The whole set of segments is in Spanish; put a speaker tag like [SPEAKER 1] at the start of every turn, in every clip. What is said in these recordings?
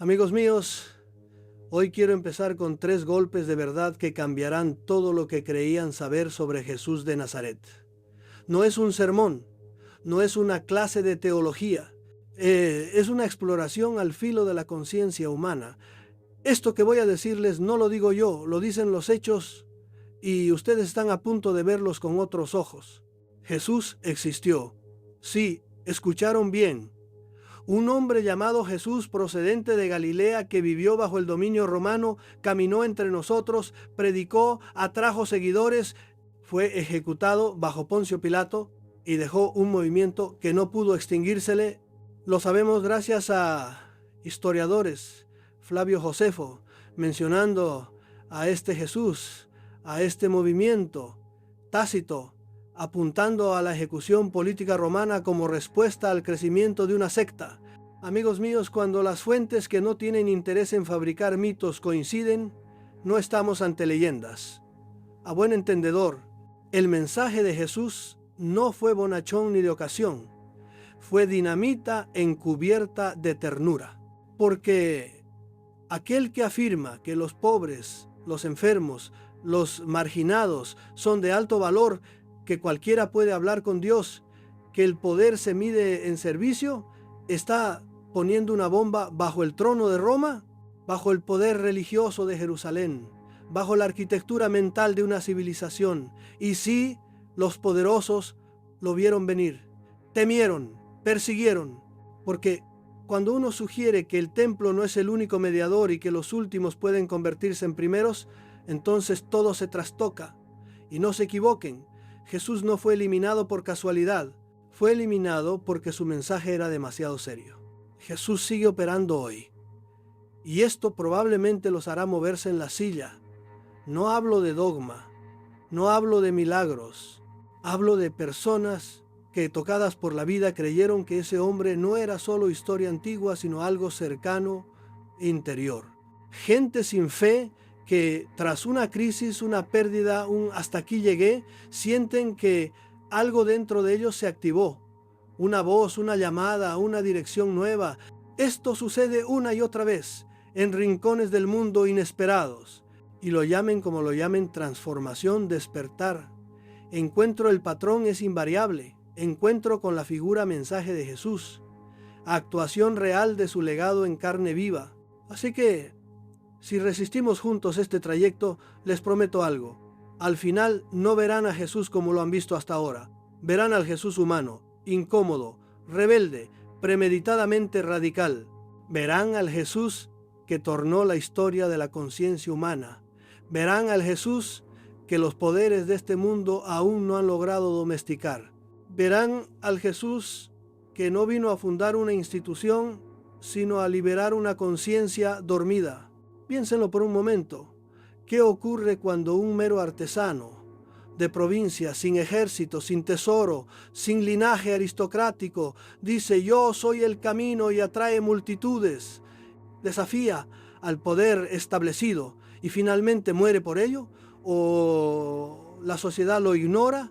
[SPEAKER 1] Amigos míos, hoy quiero empezar con 3 golpes de verdad que cambiarán todo lo que creían saber sobre Jesús de Nazaret. No es un sermón, no es una clase de teología, es una exploración al filo de la conciencia humana. Esto que voy a decirles no lo digo yo, lo dicen los hechos y ustedes están a punto de verlos con otros ojos. Jesús existió. Sí, escucharon bien. Un hombre llamado Jesús, procedente de Galilea, que vivió bajo el dominio romano, caminó entre nosotros, predicó, atrajo seguidores, fue ejecutado bajo Poncio Pilato y dejó un movimiento que no pudo extinguírsele. Lo sabemos gracias a historiadores, Flavio Josefo, mencionando a este Jesús, a este movimiento, Tácito, apuntando a la ejecución política romana como respuesta al crecimiento de una secta. Amigos míos, cuando las fuentes que no tienen interés en fabricar mitos coinciden, no estamos ante leyendas. A buen entendedor, el mensaje de Jesús no fue bonachón ni de ocasión, fue dinamita encubierta de ternura. Porque aquel que afirma que los pobres, los enfermos, los marginados son de alto valor, que cualquiera puede hablar con Dios, que el poder se mide en servicio, está poniendo una bomba bajo el trono de Roma, bajo el poder religioso de Jerusalén, bajo la arquitectura mental de una civilización. Y sí, los poderosos lo vieron venir, temieron, persiguieron, porque cuando uno sugiere que el templo no es el único mediador y que los últimos pueden convertirse en primeros, entonces todo se trastoca. Y no se equivoquen, Jesús no fue eliminado por casualidad, fue eliminado porque su mensaje era demasiado serio. Jesús sigue operando hoy, y esto probablemente los hará moverse en la silla. No hablo de dogma, no hablo de milagros, hablo de personas que, tocadas por la vida, creyeron que ese hombre no era solo historia antigua, sino algo cercano e interior. Gente sin fe que tras una crisis, una pérdida, hasta aquí llegué, sienten que algo dentro de ellos se activó. Una voz, una llamada, una dirección nueva. Esto sucede una y otra vez en rincones del mundo inesperados. Y lo llamen como lo llamen, transformación, despertar. Encuentro el patrón es invariable. Encuentro con la figura mensaje de Jesús. Actuación real de su legado en carne viva. Así que, si resistimos juntos este trayecto, les prometo algo. Al final no verán a Jesús como lo han visto hasta ahora. Verán al Jesús humano, incómodo, rebelde, premeditadamente radical. Verán al Jesús que tornó la historia de la conciencia humana. Verán al Jesús que los poderes de este mundo aún no han logrado domesticar. Verán al Jesús que no vino a fundar una institución, sino a liberar una conciencia dormida. Piénsenlo por un momento. ¿Qué ocurre cuando un mero artesano de provincia, sin ejército, sin tesoro, sin linaje aristocrático, dice yo soy el camino y atrae multitudes, desafía al poder establecido y finalmente muere por ello? ¿O la sociedad lo ignora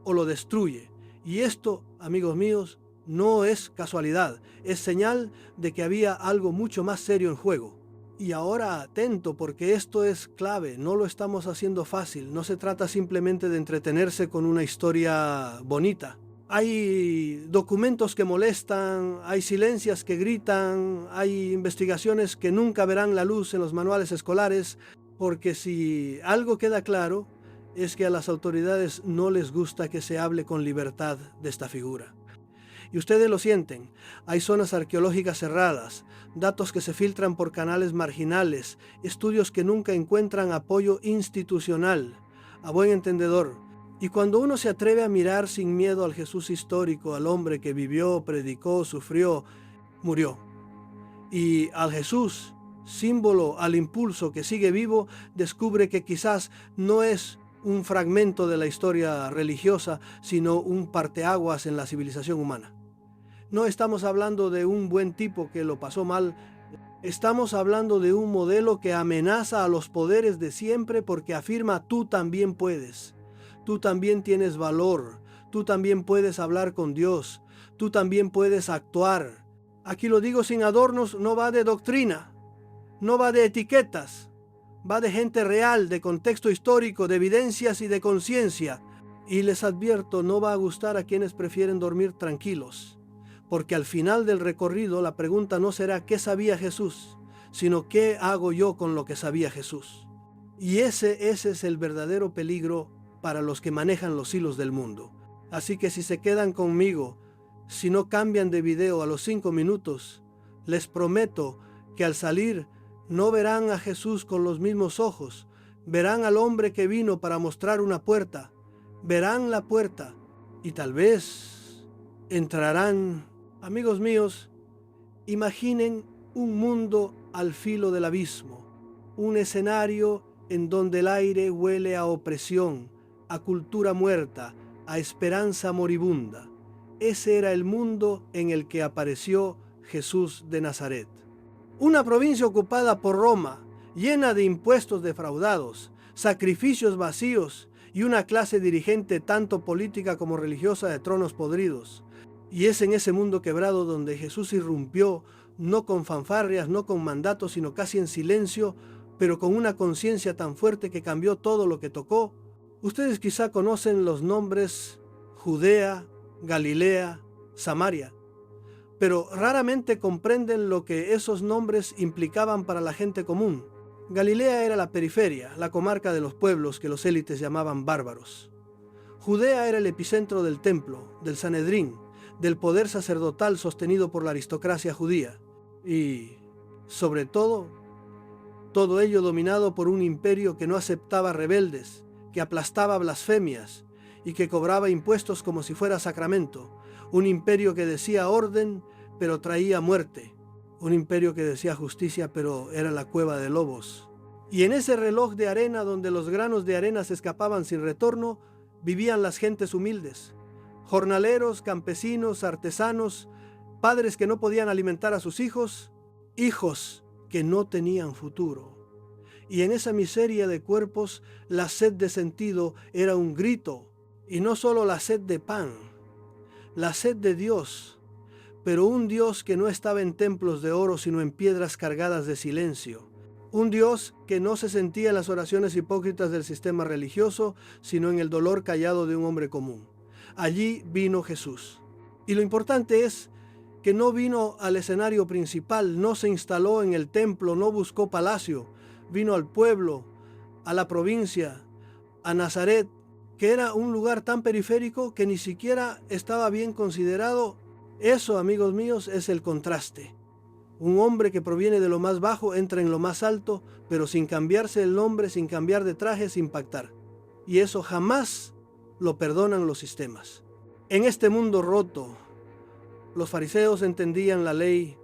[SPEAKER 1] o lo destruye? Y esto, amigos míos, no es casualidad, es señal de que había algo mucho más serio en juego. Y ahora atento, porque esto es clave, no lo estamos haciendo fácil, no se trata simplemente de entretenerse con una historia bonita. Hay documentos que molestan, hay silencias que gritan, hay investigaciones que nunca verán la luz en los manuales escolares, porque si algo queda claro, es que a las autoridades no les gusta que se hable con libertad de esta figura. Y ustedes lo sienten, hay zonas arqueológicas cerradas, datos que se filtran por canales marginales, estudios que nunca encuentran apoyo institucional, a buen entendedor. Y cuando uno se atreve a mirar sin miedo al Jesús histórico, al hombre que vivió, predicó, sufrió, murió, y al Jesús, símbolo al impulso que sigue vivo, descubre que quizás no es un fragmento de la historia religiosa, sino un parteaguas en la civilización humana. No estamos hablando de un buen tipo que lo pasó mal, estamos hablando de un modelo que amenaza a los poderes de siempre porque afirma tú también puedes, tú también tienes valor, tú también puedes hablar con Dios, tú también puedes actuar. Aquí lo digo sin adornos, no va de doctrina, no va de etiquetas, va de gente real, de contexto histórico, de evidencias y de conciencia. Y les advierto, no va a gustar a quienes prefieren dormir tranquilos, porque al final del recorrido la pregunta no será ¿qué sabía Jesús?, sino ¿qué hago yo con lo que sabía Jesús? Y ese es el verdadero peligro para los que manejan los hilos del mundo. Así que si se quedan conmigo, si no cambian de video a los 5 minutos, les prometo que al salir no verán a Jesús con los mismos ojos, verán al hombre que vino para mostrar una puerta, verán la puerta y tal vez entrarán. Amigos míos, imaginen un mundo al filo del abismo, un escenario en donde el aire huele a opresión, a cultura muerta, a esperanza moribunda. Ese era el mundo en el que apareció Jesús de Nazaret. Una provincia ocupada por Roma, llena de impuestos defraudados, sacrificios vacíos y una clase dirigente tanto política como religiosa de tronos podridos. Y es en ese mundo quebrado donde Jesús irrumpió, no con fanfarrias, no con mandatos, sino casi en silencio, pero con una conciencia tan fuerte que cambió todo lo que tocó. Ustedes quizá conocen los nombres Judea, Galilea, Samaria, pero raramente comprenden lo que esos nombres implicaban para la gente común. Galilea era la periferia, la comarca de los pueblos que los élites llamaban bárbaros. Judea era el epicentro del templo, del Sanedrín, del poder sacerdotal sostenido por la aristocracia judía. Y, sobre todo ello dominado por un imperio que no aceptaba rebeldes, que aplastaba blasfemias y que cobraba impuestos como si fuera sacramento. Un imperio que decía orden, pero traía muerte. Un imperio que decía justicia, pero era la cueva de lobos. Y en ese reloj de arena donde los granos de arena se escapaban sin retorno, vivían las gentes humildes. Jornaleros, campesinos, artesanos, padres que no podían alimentar a sus hijos, hijos que no tenían futuro. Y en esa miseria de cuerpos, la sed de sentido era un grito, y no solo la sed de pan, la sed de Dios, pero un Dios que no estaba en templos de oro, sino en piedras cargadas de silencio. Un Dios que no se sentía en las oraciones hipócritas del sistema religioso, sino en el dolor callado de un hombre común. Allí vino Jesús. Y lo importante es que no vino al escenario principal, no se instaló en el templo, no buscó palacio, vino al pueblo, a la provincia, a Nazaret, que era un lugar tan periférico que ni siquiera estaba bien considerado. Eso, amigos míos, es el contraste. Un hombre que proviene de lo más bajo entra en lo más alto, pero sin cambiarse el nombre, sin cambiar de traje, sin pactar. Y eso jamás lo perdonan los sistemas. En este mundo roto, los fariseos entendían la ley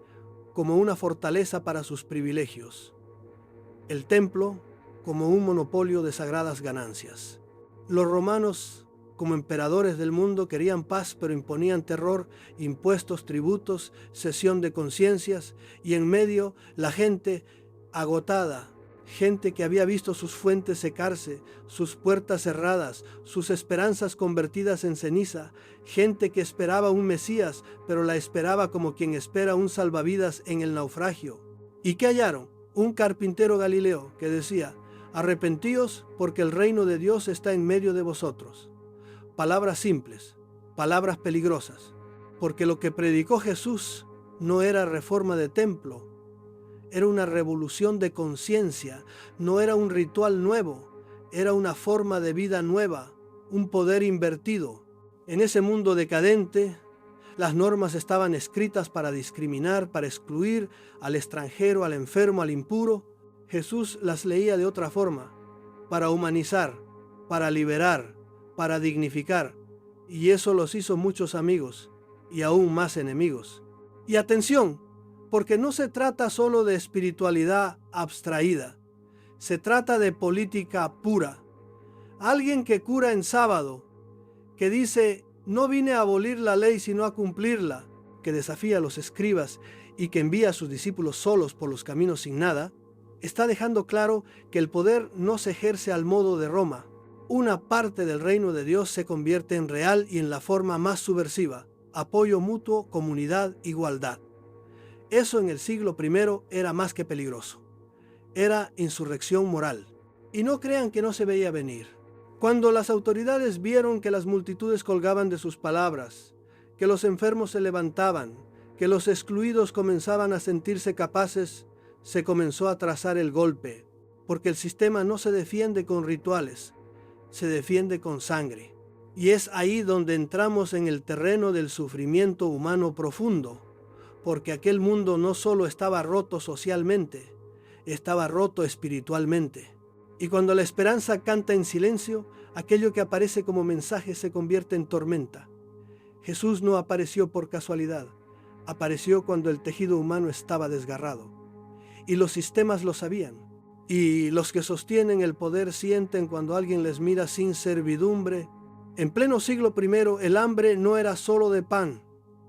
[SPEAKER 1] como una fortaleza para sus privilegios, el templo como un monopolio de sagradas ganancias. Los romanos, como emperadores del mundo, querían paz, pero imponían terror, impuestos, tributos, cesión de conciencias, y en medio la gente agotada, gente que había visto sus fuentes secarse, sus puertas cerradas, sus esperanzas convertidas en ceniza, gente que esperaba un Mesías, pero la esperaba como quien espera un salvavidas en el naufragio. ¿Y qué hallaron? Un carpintero galileo que decía: arrepentíos porque el reino de Dios está en medio de vosotros. Palabras simples, palabras peligrosas, porque lo que predicó Jesús no era reforma de templo, era una revolución de conciencia, no era un ritual nuevo, era una forma de vida nueva, un poder invertido. En ese mundo decadente, las normas estaban escritas para discriminar, para excluir al extranjero, al enfermo, al impuro. Jesús las leía de otra forma, para humanizar, para liberar, para dignificar, y eso los hizo muchos amigos y aún más enemigos. Y atención, porque no se trata solo de espiritualidad abstraída, se trata de política pura. Alguien que cura en sábado, que dice: no vine a abolir la ley sino a cumplirla, que desafía a los escribas y que envía a sus discípulos solos por los caminos sin nada, está dejando claro que el poder no se ejerce al modo de Roma. Una parte del reino de Dios se convierte en real y en la forma más subversiva: apoyo mutuo, comunidad, igualdad. Eso en el siglo I era más que peligroso. Era insurrección moral. Y no crean que no se veía venir. Cuando las autoridades vieron que las multitudes colgaban de sus palabras, que los enfermos se levantaban, que los excluidos comenzaban a sentirse capaces, se comenzó a trazar el golpe, porque el sistema no se defiende con rituales, se defiende con sangre. Y es ahí donde entramos en el terreno del sufrimiento humano profundo, porque aquel mundo no solo estaba roto socialmente, estaba roto espiritualmente. Y cuando la esperanza canta en silencio, aquello que aparece como mensaje se convierte en tormenta. Jesús no apareció por casualidad, apareció cuando el tejido humano estaba desgarrado. Y los sistemas lo sabían. Y los que sostienen el poder sienten cuando alguien les mira sin servidumbre. En pleno siglo I, el hambre no era solo de pan,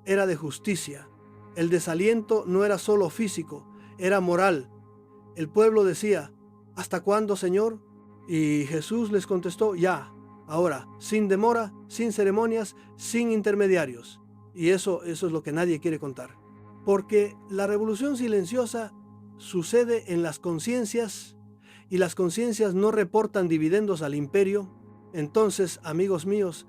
[SPEAKER 1] era de justicia. El desaliento no era solo físico, era moral. El pueblo decía, ¿hasta cuándo, Señor? Y Jesús les contestó, ya, ahora, sin demora, sin ceremonias, sin intermediarios. Y eso es lo que nadie quiere contar. Porque la revolución silenciosa sucede en las conciencias y las conciencias no reportan dividendos al imperio. Entonces, amigos míos,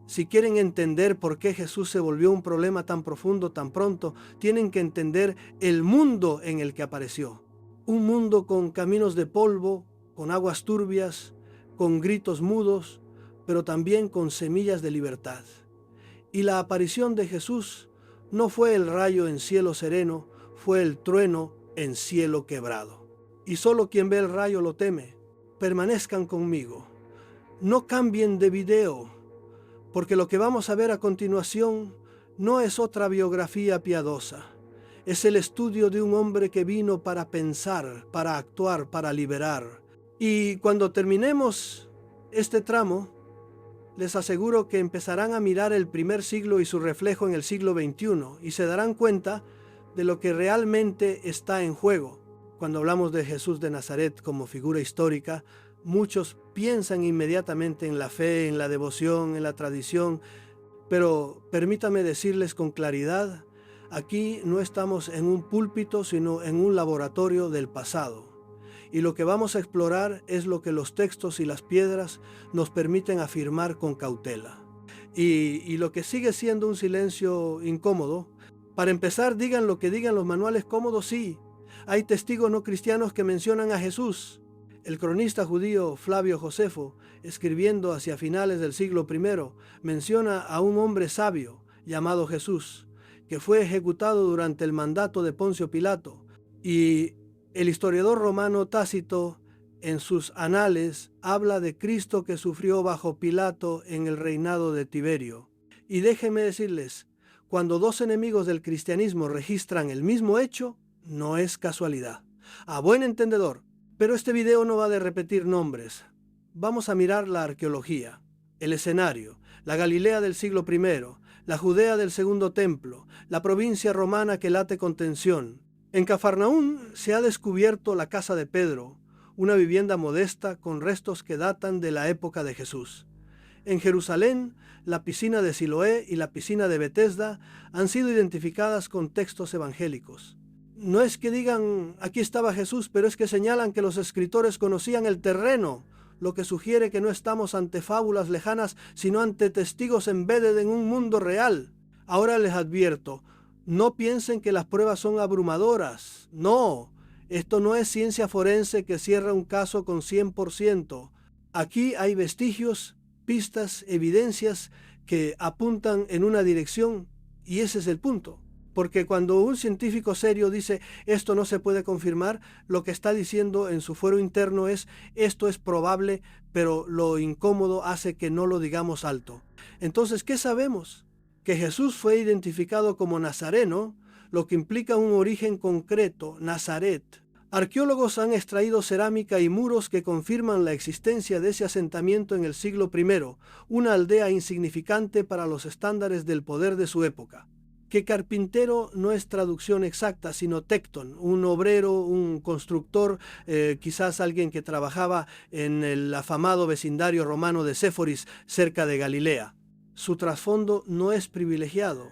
[SPEAKER 1] si quieren entender por qué Jesús se volvió un problema tan profundo tan pronto, tienen que entender el mundo en el que apareció. Un mundo con caminos de polvo, con aguas turbias, con gritos mudos, pero también con semillas de libertad. Y la aparición de Jesús no fue el rayo en cielo sereno, fue el trueno en cielo quebrado. Y solo quien ve el rayo lo teme. Permanezcan conmigo. No cambien de video, porque lo que vamos a ver a continuación no es otra biografía piadosa. Es el estudio de un hombre que vino para pensar, para actuar, para liberar. Y cuando terminemos este tramo, les aseguro que empezarán a mirar el primer siglo y su reflejo en el siglo XXI y se darán cuenta de lo que realmente está en juego. Cuando hablamos de Jesús de Nazaret como figura histórica, muchos piensan inmediatamente en la fe, en la devoción, en la tradición, pero permítame decirles con claridad, aquí no estamos en un púlpito, sino en un laboratorio del pasado. Y lo que vamos a explorar es lo que los textos y las piedras nos permiten afirmar con cautela. Y lo que sigue siendo un silencio incómodo, para empezar, digan lo que digan los manuales cómodos, sí. Hay testigos no cristianos que mencionan a Jesús. El cronista judío Flavio Josefo, escribiendo hacia finales del siglo I, menciona a un hombre sabio llamado Jesús, que fue ejecutado durante el mandato de Poncio Pilato. Y el historiador romano Tácito, en sus anales, habla de Cristo que sufrió bajo Pilato en el reinado de Tiberio. Y déjenme decirles, cuando dos enemigos del cristianismo registran el mismo hecho, no es casualidad. A buen entendedor, pero este video no va de repetir nombres. Vamos a mirar la arqueología, el escenario, la Galilea del siglo I, la Judea del Segundo Templo, la provincia romana que late con tensión. En Cafarnaún se ha descubierto la casa de Pedro, una vivienda modesta con restos que datan de la época de Jesús. En Jerusalén, la piscina de Siloé y la piscina de Betesda han sido identificadas con textos evangélicos. No es que digan aquí estaba Jesús, pero es que señalan que los escritores conocían el terreno, lo que sugiere que no estamos ante fábulas lejanas, sino ante testigos embedded en un mundo real. Ahora les advierto, no piensen que las pruebas son abrumadoras. No, esto no es ciencia forense que cierra un caso con 100%. Aquí hay vestigios, pistas, evidencias que apuntan en una dirección y ese es el punto. Porque cuando un científico serio dice esto no se puede confirmar, lo que está diciendo en su fuero interno es esto es probable, pero lo incómodo hace que no lo digamos alto. Entonces, ¿qué sabemos? Que Jesús fue identificado como nazareno, lo que implica un origen concreto, Nazaret. Arqueólogos han extraído cerámica y muros que confirman la existencia de ese asentamiento en el siglo I, una aldea insignificante para los estándares del poder de su época. Que carpintero no es traducción exacta, sino tecton, un obrero, un constructor, quizás alguien que trabajaba en el afamado vecindario romano de Séforis, cerca de Galilea. Su trasfondo no es privilegiado,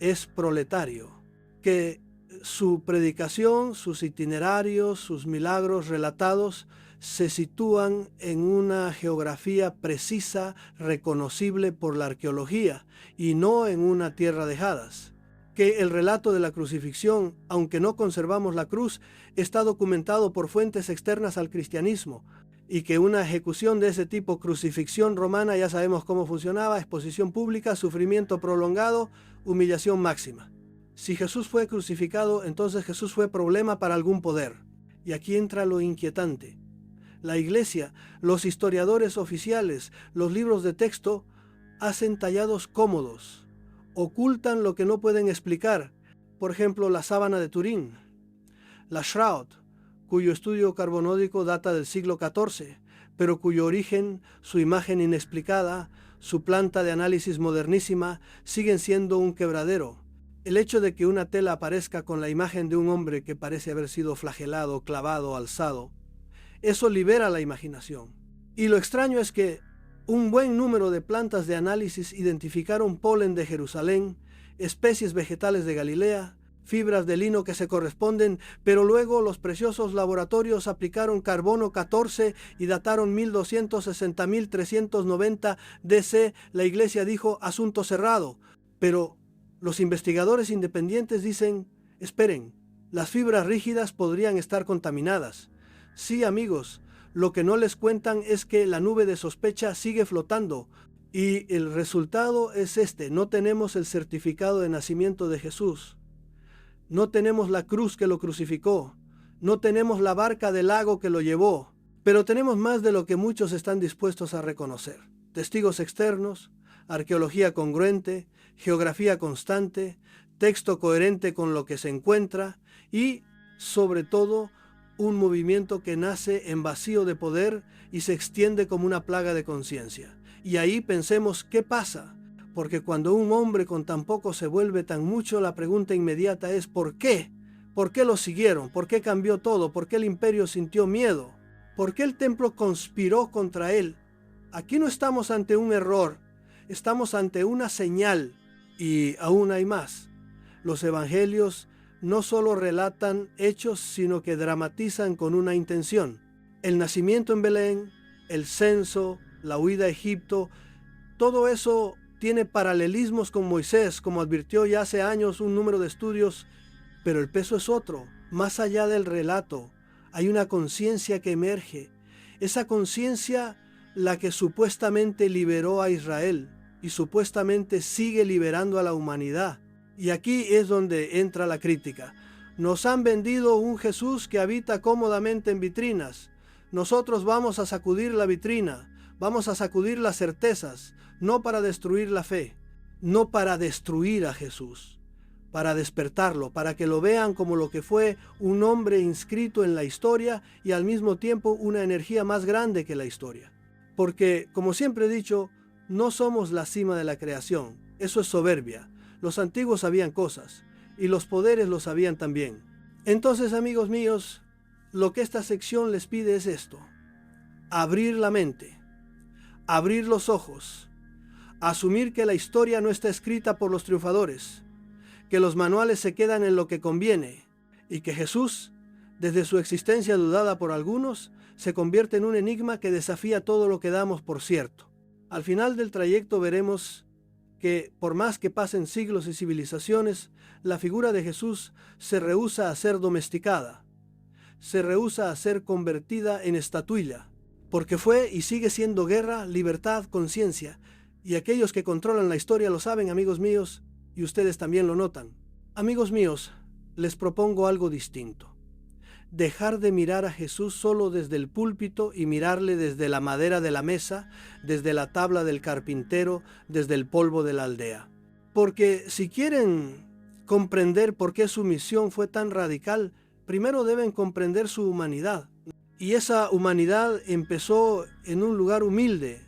[SPEAKER 1] es proletario. porque su predicación, sus itinerarios, sus milagros relatados se sitúan en una geografía precisa, reconocible por la arqueología, y no en una tierra de hadas. Que el relato de la crucifixión, aunque no conservamos la cruz, está documentado por fuentes externas al cristianismo, y que una ejecución de ese tipo, crucifixión romana, ya sabemos cómo funcionaba: exposición pública, sufrimiento prolongado, humillación máxima. Si Jesús fue crucificado, entonces Jesús fue problema para algún poder. Y aquí entra lo inquietante. La Iglesia, los historiadores oficiales, los libros de texto, hacen tallados cómodos, ocultan lo que no pueden explicar. Por ejemplo, la sábana de Turín, la Shroud, cuyo estudio carbonódico data del siglo XIV, pero cuyo origen, su imagen inexplicada, su planta de análisis modernísima, siguen siendo un quebradero. El hecho de que una tela aparezca con la imagen de un hombre que parece haber sido flagelado, clavado, alzado, eso libera la imaginación. Y lo extraño es que un buen número de plantas de análisis identificaron polen de Jerusalén, especies vegetales de Galilea, fibras de lino que se corresponden, pero luego los preciosos laboratorios aplicaron carbono 14 y dataron 1260-1390 DC. La Iglesia dijo: asunto cerrado. Pero los investigadores independientes dicen: esperen, las fibras rígidas podrían estar contaminadas. Sí, amigos, lo que no les cuentan es que la nube de sospecha sigue flotando, y el resultado es este: no tenemos el certificado de nacimiento de Jesús, no tenemos la cruz que lo crucificó, no tenemos la barca del lago que lo llevó, pero tenemos más de lo que muchos están dispuestos a reconocer: testigos externos, arqueología congruente, geografía constante, texto coherente con lo que se encuentra y, sobre todo, un movimiento que nace en vacío de poder y se extiende como una plaga de conciencia. Y ahí pensemos: ¿qué pasa? Porque cuando un hombre con tan poco se vuelve tan mucho, la pregunta inmediata es: ¿por qué? ¿Por qué lo siguieron? ¿Por qué cambió todo? ¿Por qué el imperio sintió miedo? ¿Por qué el templo conspiró contra él? Aquí no estamos ante un error, estamos ante una señal. Y aún hay más. Los evangelios no solo relatan hechos, sino que dramatizan con una intención. El nacimiento en Belén, el censo, la huida a Egipto, todo eso tiene paralelismos con Moisés, como advirtió ya hace años un número de estudios, pero el peso es otro. Más allá del relato, hay una conciencia que emerge. Esa conciencia, la que supuestamente liberó a Israel y supuestamente sigue liberando a la humanidad. Y aquí es donde entra la crítica. Nos han vendido un Jesús que habita cómodamente en vitrinas. Nosotros vamos a sacudir la vitrina, vamos a sacudir las certezas, no para destruir la fe, no para destruir a Jesús, para despertarlo, para que lo vean como lo que fue: un hombre inscrito en la historia y al mismo tiempo una energía más grande que la historia. Porque, como siempre he dicho, no somos la cima de la creación. Eso es soberbia. Los antiguos sabían cosas, y los poderes lo sabían también. Entonces, amigos míos, lo que esta sección les pide es esto: abrir la mente, abrir los ojos, asumir que la historia no está escrita por los triunfadores, que los manuales se quedan en lo que conviene, y que Jesús, desde su existencia dudada por algunos, se convierte en un enigma que desafía todo lo que damos por cierto. Al final del trayecto veremos que, por más que pasen siglos y civilizaciones, la figura de Jesús se rehúsa a ser domesticada, se rehúsa a ser convertida en estatuilla, porque fue y sigue siendo guerra, libertad, conciencia. Y aquellos que controlan la historia lo saben, amigos míos, y ustedes también lo notan. Amigos míos, les propongo algo distinto: dejar de mirar a Jesús solo desde el púlpito y mirarle desde la madera de la mesa, desde la tabla del carpintero, desde el polvo de la aldea. Porque si quieren comprender por qué su misión fue tan radical, primero deben comprender su humanidad. Y esa humanidad empezó en un lugar humilde,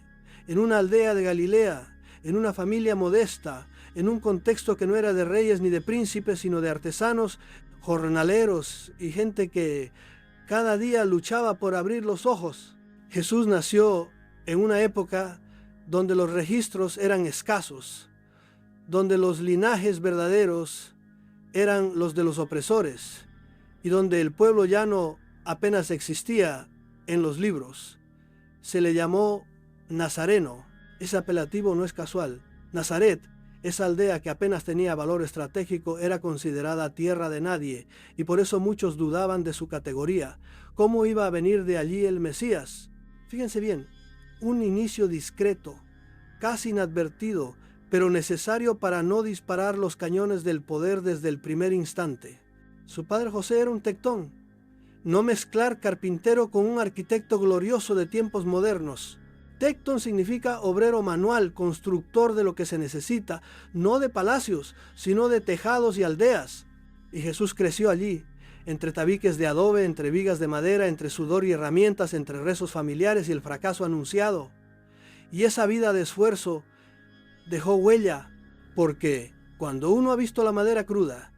[SPEAKER 1] en una aldea de Galilea, en una familia modesta, en un contexto que no era de reyes ni de príncipes, sino de artesanos, jornaleros y gente que cada día luchaba por abrir los ojos. Jesús nació en una época donde los registros eran escasos, donde los linajes verdaderos eran los de los opresores y donde el pueblo llano apenas existía en los libros. Se le llamó Nazareno. Ese apelativo no es casual. Nazaret, esa aldea que apenas tenía valor estratégico, era considerada tierra de nadie y por eso muchos dudaban de su categoría. ¿Cómo iba a venir de allí el Mesías? Fíjense bien, un inicio discreto, casi inadvertido, pero necesario para no disparar los cañones del poder desde el primer instante. Su padre José era un tectón. No mezclar carpintero con un arquitecto glorioso de tiempos modernos. Tecton significa obrero manual, constructor de lo que se necesita, no de palacios, sino de tejados y aldeas. Y Jesús creció allí, entre tabiques de adobe, entre vigas de madera, entre sudor y herramientas, entre rezos familiares y el fracaso anunciado. Y esa vida de esfuerzo dejó huella, porque cuando uno ha visto la madera cruda,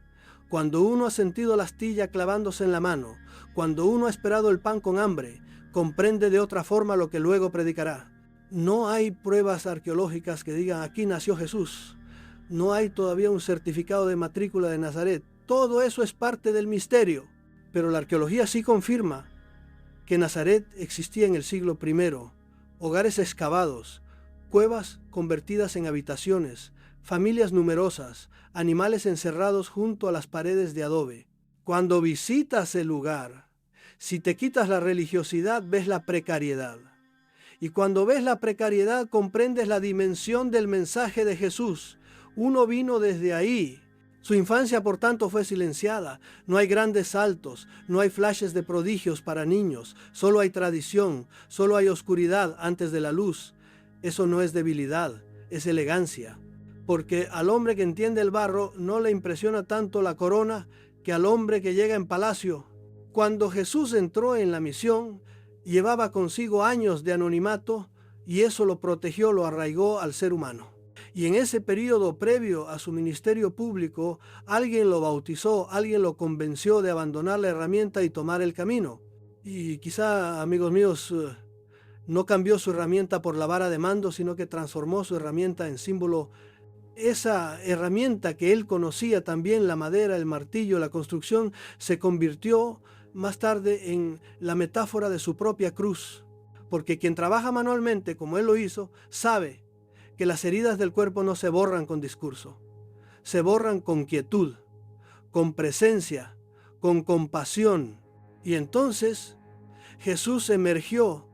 [SPEAKER 1] cuando uno ha sentido la astilla clavándose en la mano, cuando uno ha esperado el pan con hambre, comprende de otra forma lo que luego predicará. No hay pruebas arqueológicas que digan aquí nació Jesús. No hay todavía un certificado de matrícula de Nazaret. Todo eso es parte del misterio. Pero la arqueología sí confirma que Nazaret existía en el siglo I. Hogares excavados, cuevas convertidas en habitaciones, familias numerosas, animales encerrados junto a las paredes de adobe. Cuando visitas el lugar, si te quitas la religiosidad, ves la precariedad. Y cuando ves la precariedad, comprendes la dimensión del mensaje de Jesús. Uno vino desde ahí. Su infancia, por tanto, fue silenciada. No hay grandes saltos, no hay flashes de prodigios para niños. Solo hay tradición, solo hay oscuridad antes de la luz. Eso no es debilidad, es elegancia. Porque al hombre que entiende el barro no le impresiona tanto la corona que al hombre que llega en palacio. Cuando Jesús entró en la misión, llevaba consigo años de anonimato y eso lo protegió, lo arraigó al ser humano. Y en ese periodo previo a su ministerio público, alguien lo bautizó, alguien lo convenció de abandonar la herramienta y tomar el camino. Y quizá, amigos míos, no cambió su herramienta por la vara de mando, sino que transformó su herramienta en símbolo. Esa herramienta que él conocía también, la madera, el martillo, la construcción, se convirtió más tarde en la metáfora de su propia cruz. Porque quien trabaja manualmente, como él lo hizo, sabe que las heridas del cuerpo no se borran con discurso. Se borran con quietud, con presencia, con compasión. Y entonces Jesús emergió,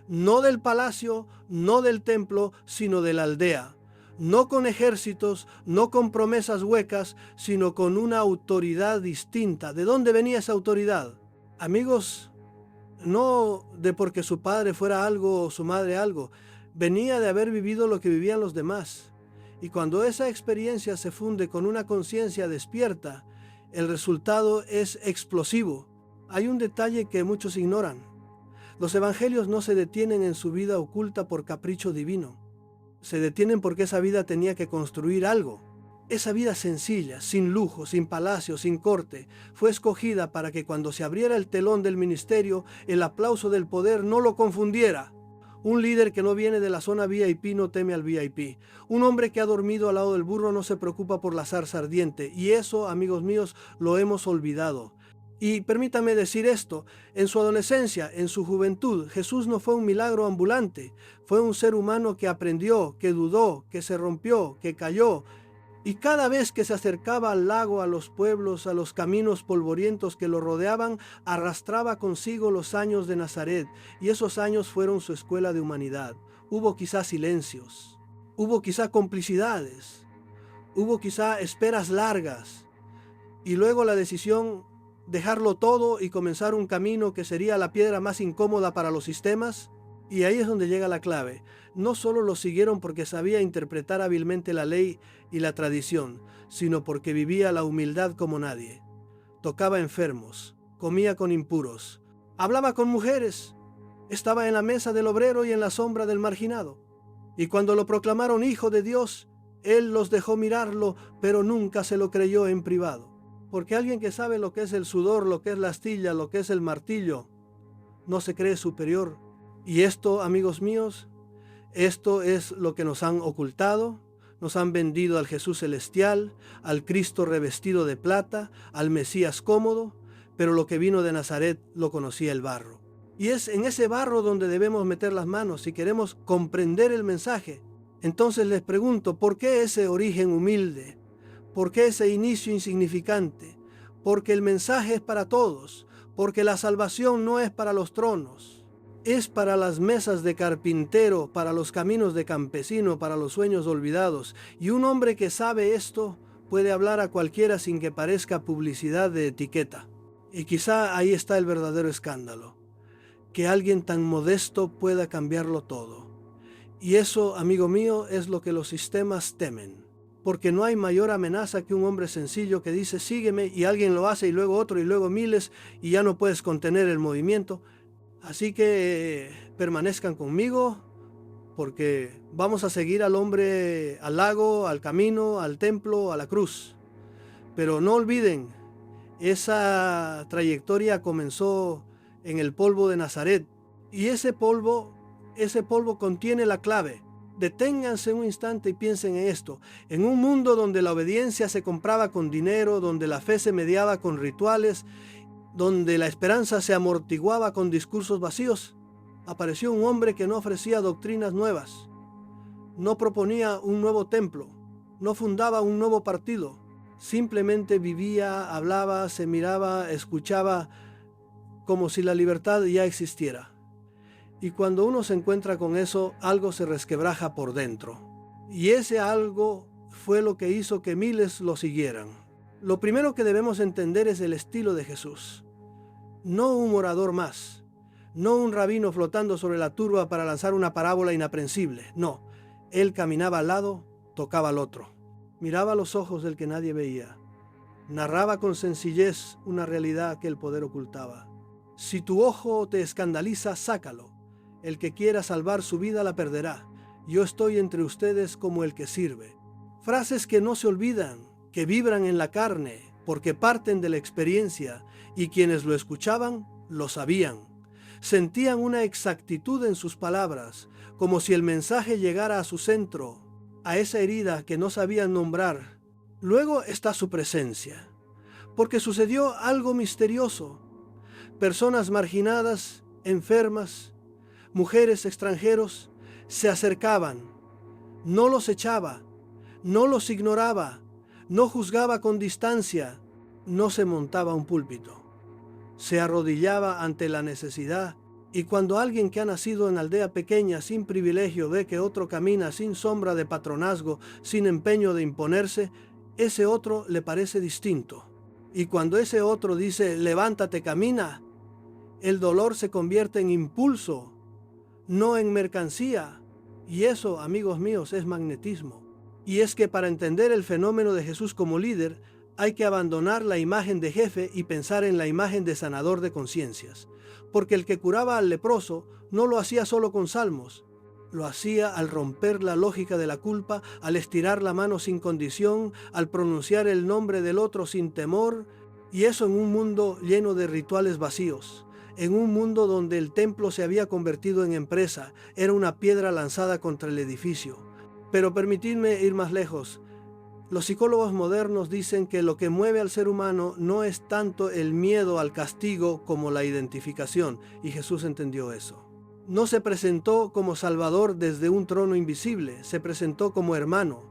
[SPEAKER 1] no del palacio, no del templo, sino de la aldea. No con ejércitos, no con promesas huecas, sino con una autoridad distinta. ¿De dónde venía esa autoridad? Amigos, no de porque su padre fuera algo o su madre algo. Venía de haber vivido lo que vivían los demás. Y cuando esa experiencia se funde con una conciencia despierta, el resultado es explosivo. Hay un detalle que muchos ignoran. Los evangelios no se detienen en su vida oculta por capricho divino. Se detienen porque esa vida tenía que construir algo. Esa vida sencilla, sin lujo, sin palacio, sin corte, fue escogida para que cuando se abriera el telón del ministerio, el aplauso del poder no lo confundiera. Un líder que no viene de la zona VIP no teme al VIP. Un hombre que ha dormido al lado del burro no se preocupa por la zarza ardiente. Y eso, amigos míos, lo hemos olvidado. Y permítame decir esto, en su adolescencia, en su juventud, Jesús no fue un milagro ambulante, fue un ser humano que aprendió, que dudó, que se rompió, que cayó. Y cada vez que se acercaba al lago, a los pueblos, a los caminos polvorientos que lo rodeaban, arrastraba consigo los años de Nazaret, y esos años fueron su escuela de humanidad. Hubo quizá silencios, hubo quizá complicidades, hubo quizá esperas largas, y luego la decisión dejarlo todo y comenzar un camino que sería la piedra más incómoda para los sistemas. Y ahí es donde llega la clave. No solo lo siguieron porque sabía interpretar hábilmente la ley y la tradición, sino porque vivía la humildad como nadie. Tocaba enfermos, comía con impuros, hablaba con mujeres, estaba en la mesa del obrero y en la sombra del marginado. Y cuando lo proclamaron hijo de Dios, él los dejó mirarlo, pero nunca se lo creyó en privado. Porque alguien que sabe lo que es el sudor, lo que es la astilla, lo que es el martillo, no se cree superior. Y esto, amigos míos, esto es lo que nos han ocultado, Nos han vendido al Jesús celestial, al Cristo revestido de plata, al Mesías cómodo, pero lo que vino de Nazaret lo conocía el barro. Y es en ese barro donde debemos meter las manos si queremos comprender el mensaje. Entonces les pregunto, ¿por qué ese origen humilde? ¿Por qué ese inicio insignificante? Porque el mensaje es para todos, porque la salvación no es para los tronos, es para las mesas de carpintero, para los caminos de campesino, para los sueños olvidados. Y un hombre que sabe esto puede hablar a cualquiera sin que parezca publicidad de etiqueta. Y quizá ahí está el verdadero escándalo, que alguien tan modesto pueda cambiarlo todo. Y eso, amigo mío, es lo que los sistemas temen. Porque no hay mayor amenaza que un hombre sencillo que dice sígueme y alguien lo hace y luego otro y luego miles y ya no puedes contener el movimiento. Así que permanezcan conmigo porque vamos a seguir al hombre al lago, al camino, al templo, a la cruz. Pero no olviden, esa trayectoria comenzó en el polvo de Nazaret y ese polvo contiene la clave. Deténganse un instante y piensen en esto. En un mundo donde la obediencia se compraba con dinero, donde la fe se mediaba con rituales, donde la esperanza se amortiguaba con discursos vacíos, apareció un hombre que no ofrecía doctrinas nuevas, no proponía un nuevo templo, no fundaba un nuevo partido, simplemente vivía, hablaba, se miraba, escuchaba, como si la libertad ya existiera. Y cuando uno se encuentra con eso, algo se resquebraja por dentro. Y ese algo fue lo que hizo que miles lo siguieran. Lo primero que debemos entender es el estilo de Jesús. No un orador más, no un rabino flotando sobre la turba para lanzar una parábola inaprensible. No, él caminaba al lado, tocaba al otro. Miraba a los ojos del que nadie veía. Narraba con sencillez una realidad que el poder ocultaba. Si tu ojo te escandaliza, sácalo. El que quiera salvar su vida la perderá. Yo estoy entre ustedes como el que sirve. Frases que no se olvidan, que vibran en la carne, porque parten de la experiencia, y quienes lo escuchaban lo sabían. Sentían una exactitud en sus palabras, como si el mensaje llegara a su centro, a esa herida que no sabían nombrar. Luego está su presencia, porque sucedió algo misterioso. Personas marginadas, enfermas, mujeres, extranjeros, se acercaban. No los echaba, no los ignoraba, no juzgaba con distancia, no se montaba a un púlpito. Se arrodillaba ante la necesidad, y cuando alguien que ha nacido en aldea pequeña sin privilegio ve que otro camina sin sombra de patronazgo, sin empeño de imponerse, ese otro le parece distinto. Y cuando ese otro dice levántate, camina, el dolor se convierte en impulso, no en mercancía. Y eso, amigos míos, es magnetismo. Y es que para entender el fenómeno de Jesús como líder, hay que abandonar la imagen de jefe y pensar en la imagen de sanador de conciencias. Porque el que curaba al leproso no lo hacía solo con salmos, lo hacía al romper la lógica de la culpa, al estirar la mano sin condición, al pronunciar el nombre del otro sin temor, y eso en un mundo lleno de rituales vacíos. En un mundo donde el templo se había convertido en empresa, era una piedra lanzada contra el edificio. Pero permitidme ir más lejos. Los psicólogos modernos dicen que lo que mueve al ser humano no es tanto el miedo al castigo como la identificación, y Jesús entendió eso. No se presentó como Salvador desde un trono invisible, se presentó como hermano.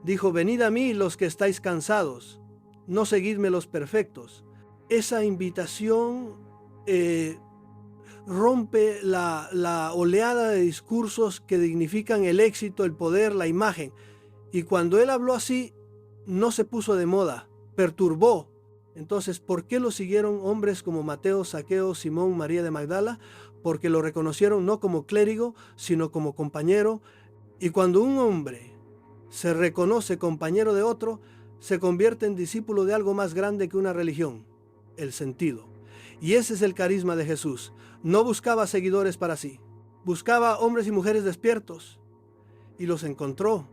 [SPEAKER 1] Dijo, venid a mí los que estáis cansados, no seguidme los perfectos. Esa invitación rompe la oleada de discursos que dignifican el éxito, el poder, la imagen. Y cuando él habló así, no se puso de moda, perturbó. Entonces, ¿por qué lo siguieron hombres como Mateo, Zaqueo, Simón, María de Magdala? Porque lo reconocieron no como clérigo, sino como compañero. Y cuando un hombre se reconoce compañero de otro, se convierte en discípulo de algo más grande que una religión, el sentido. Y ese es el carisma de Jesús. No buscaba seguidores para sí, buscaba hombres y mujeres despiertos, y los encontró,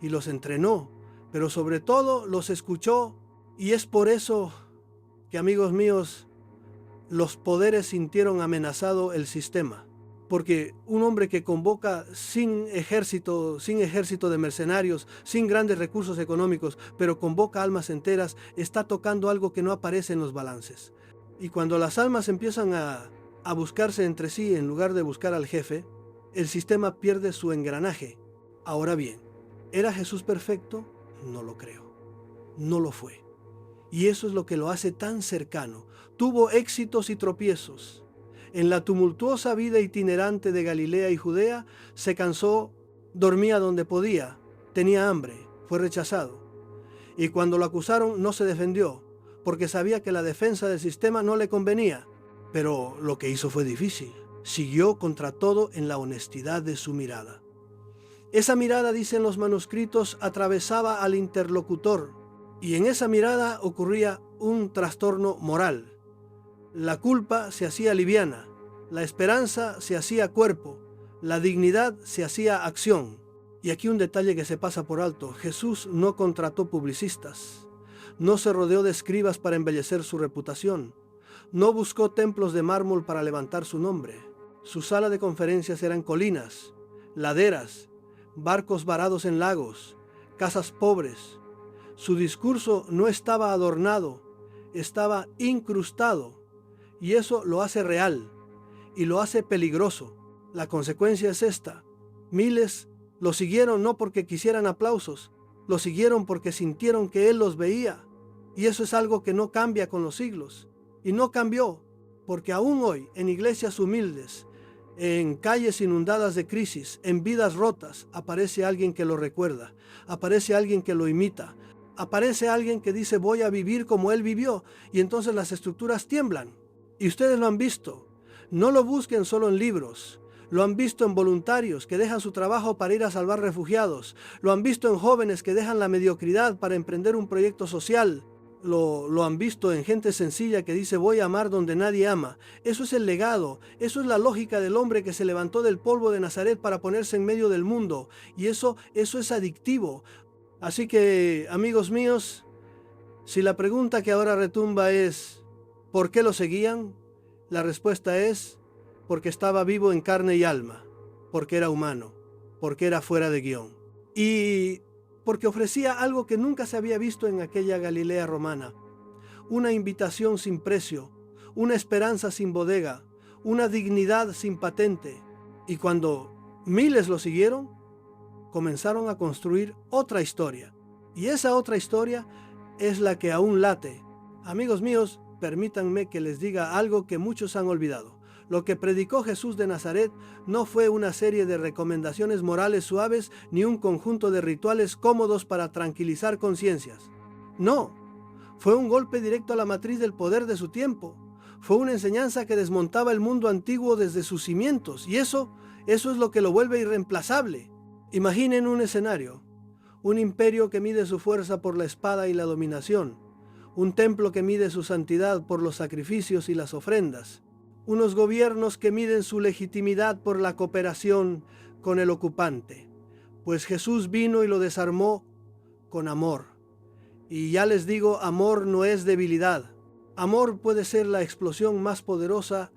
[SPEAKER 1] y los entrenó, pero sobre todo los escuchó. Y es por eso que, amigos míos, los poderes sintieron amenazado el sistema. Porque un hombre que convoca sin ejército de mercenarios, sin grandes recursos económicos, pero convoca almas enteras, está tocando algo que no aparece en los balances. Y cuando las almas empiezan a buscarse entre sí en lugar de buscar al jefe, el sistema pierde su engranaje. Ahora bien, ¿era Jesús perfecto? No lo creo. No lo fue. Y eso es lo que lo hace tan cercano. Tuvo éxitos y tropiezos. En la tumultuosa vida itinerante de Galilea y Judea, se cansó, dormía donde podía, tenía hambre, fue rechazado. Y cuando lo acusaron no se defendió, porque sabía que la defensa del sistema no le convenía. Pero lo que hizo fue difícil. Siguió contra todo en la honestidad de su mirada. Esa mirada, dicen los manuscritos, atravesaba al interlocutor, y en esa mirada ocurría un trastorno moral. La culpa se hacía liviana, la esperanza se hacía cuerpo, la dignidad se hacía acción. Y aquí un detalle que se pasa por alto: Jesús no contrató publicistas, no se rodeó de escribas para embellecer su reputación, no buscó templos de mármol para levantar su nombre. Su sala de conferencias eran colinas, laderas, barcos varados en lagos, casas pobres. Su discurso no estaba adornado, estaba incrustado. Y eso lo hace real y lo hace peligroso. La consecuencia es esta: miles lo siguieron no porque quisieran aplausos, lo siguieron porque sintieron que él los veía. Y eso es algo que no cambia con los siglos. Y no cambió, porque aún hoy en iglesias humildes, en calles inundadas de crisis, en vidas rotas, aparece alguien que lo recuerda, aparece alguien que lo imita, aparece alguien que dice voy a vivir como él vivió, y entonces las estructuras tiemblan. Y ustedes lo han visto. No lo busquen solo en libros. Lo han visto en voluntarios que dejan su trabajo para ir a salvar refugiados. Lo han visto en jóvenes que dejan la mediocridad para emprender un proyecto social. Lo han visto en gente sencilla que dice voy a amar donde nadie ama. Eso es el legado. Eso es la lógica del hombre que se levantó del polvo de Nazaret para ponerse en medio del mundo. Y eso es adictivo. Así que, amigos míos, si la pregunta que ahora retumba es ¿por qué lo seguían? La respuesta es porque estaba vivo en carne y alma, porque era humano, porque era fuera de guión y porque ofrecía algo que nunca se había visto en aquella Galilea romana: una invitación sin precio, una esperanza sin bodega, una dignidad sin patente. Y cuando miles lo siguieron, comenzaron a construir otra historia, y esa otra historia es la que aún late. Amigos míos, permítanme que les diga algo que muchos han olvidado. Lo que predicó Jesús de Nazaret no fue una serie de recomendaciones morales suaves ni un conjunto de rituales cómodos para tranquilizar conciencias. No, fue un golpe directo a la matriz del poder de su tiempo. Fue una enseñanza que desmontaba el mundo antiguo desde sus cimientos, y eso es lo que lo vuelve irreemplazable. Imaginen un escenario: un imperio que mide su fuerza por la espada y la dominación, un templo que mide su santidad por los sacrificios y las ofrendas, unos gobiernos que miden su legitimidad por la cooperación con el ocupante. Pues Jesús vino y lo desarmó con amor. Y ya les digo, amor no es debilidad. Amor puede ser la explosión más poderosa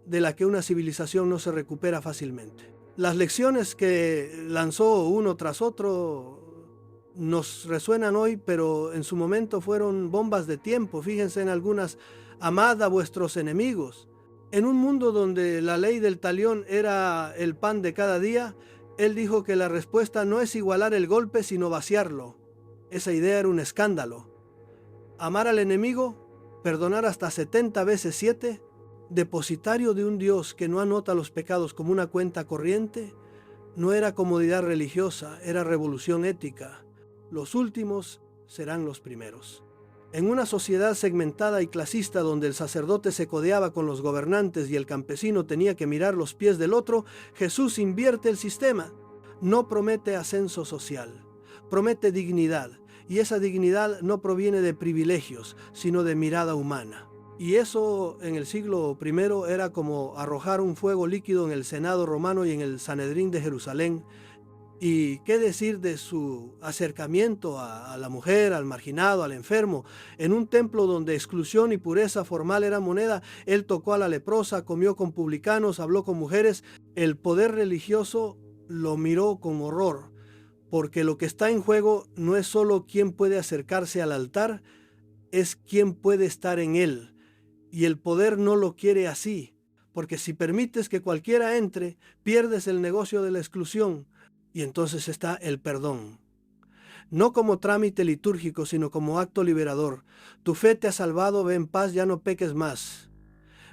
[SPEAKER 1] de la que una civilización no se recupera fácilmente. Las lecciones que lanzó uno tras otro nos resuenan hoy, pero en su momento fueron bombas de tiempo. Fíjense en algunas: amad a vuestros enemigos. En un mundo donde la ley del talión era el pan de cada día, él dijo que la respuesta no es igualar el golpe, sino vaciarlo. Esa idea era un escándalo. Amar al enemigo, perdonar hasta 70 veces 7, depositario de un Dios que no anota los pecados como una cuenta corriente, no era comodidad religiosa, era revolución ética. Los últimos serán los primeros. En una sociedad segmentada y clasista donde el sacerdote se codeaba con los gobernantes y el campesino tenía que mirar los pies del otro, Jesús invierte el sistema. No promete ascenso social, promete dignidad, y esa dignidad no proviene de privilegios, sino de mirada humana. Y eso en el siglo I era como arrojar un fuego líquido en el Senado romano y en el Sanedrín de Jerusalén. ¿Y qué decir de su acercamiento a la mujer, al marginado, al enfermo? En un templo donde exclusión y pureza formal era moneda, él tocó a la leprosa, comió con publicanos, habló con mujeres. El poder religioso lo miró con horror, porque lo que está en juego no es solo quién puede acercarse al altar, es quién puede estar en él. Y el poder no lo quiere así, porque si permites que cualquiera entre, pierdes el negocio de la exclusión. Y entonces está el perdón. No como trámite litúrgico, sino como acto liberador. Tu fe te ha salvado, ve en paz, ya no peques más.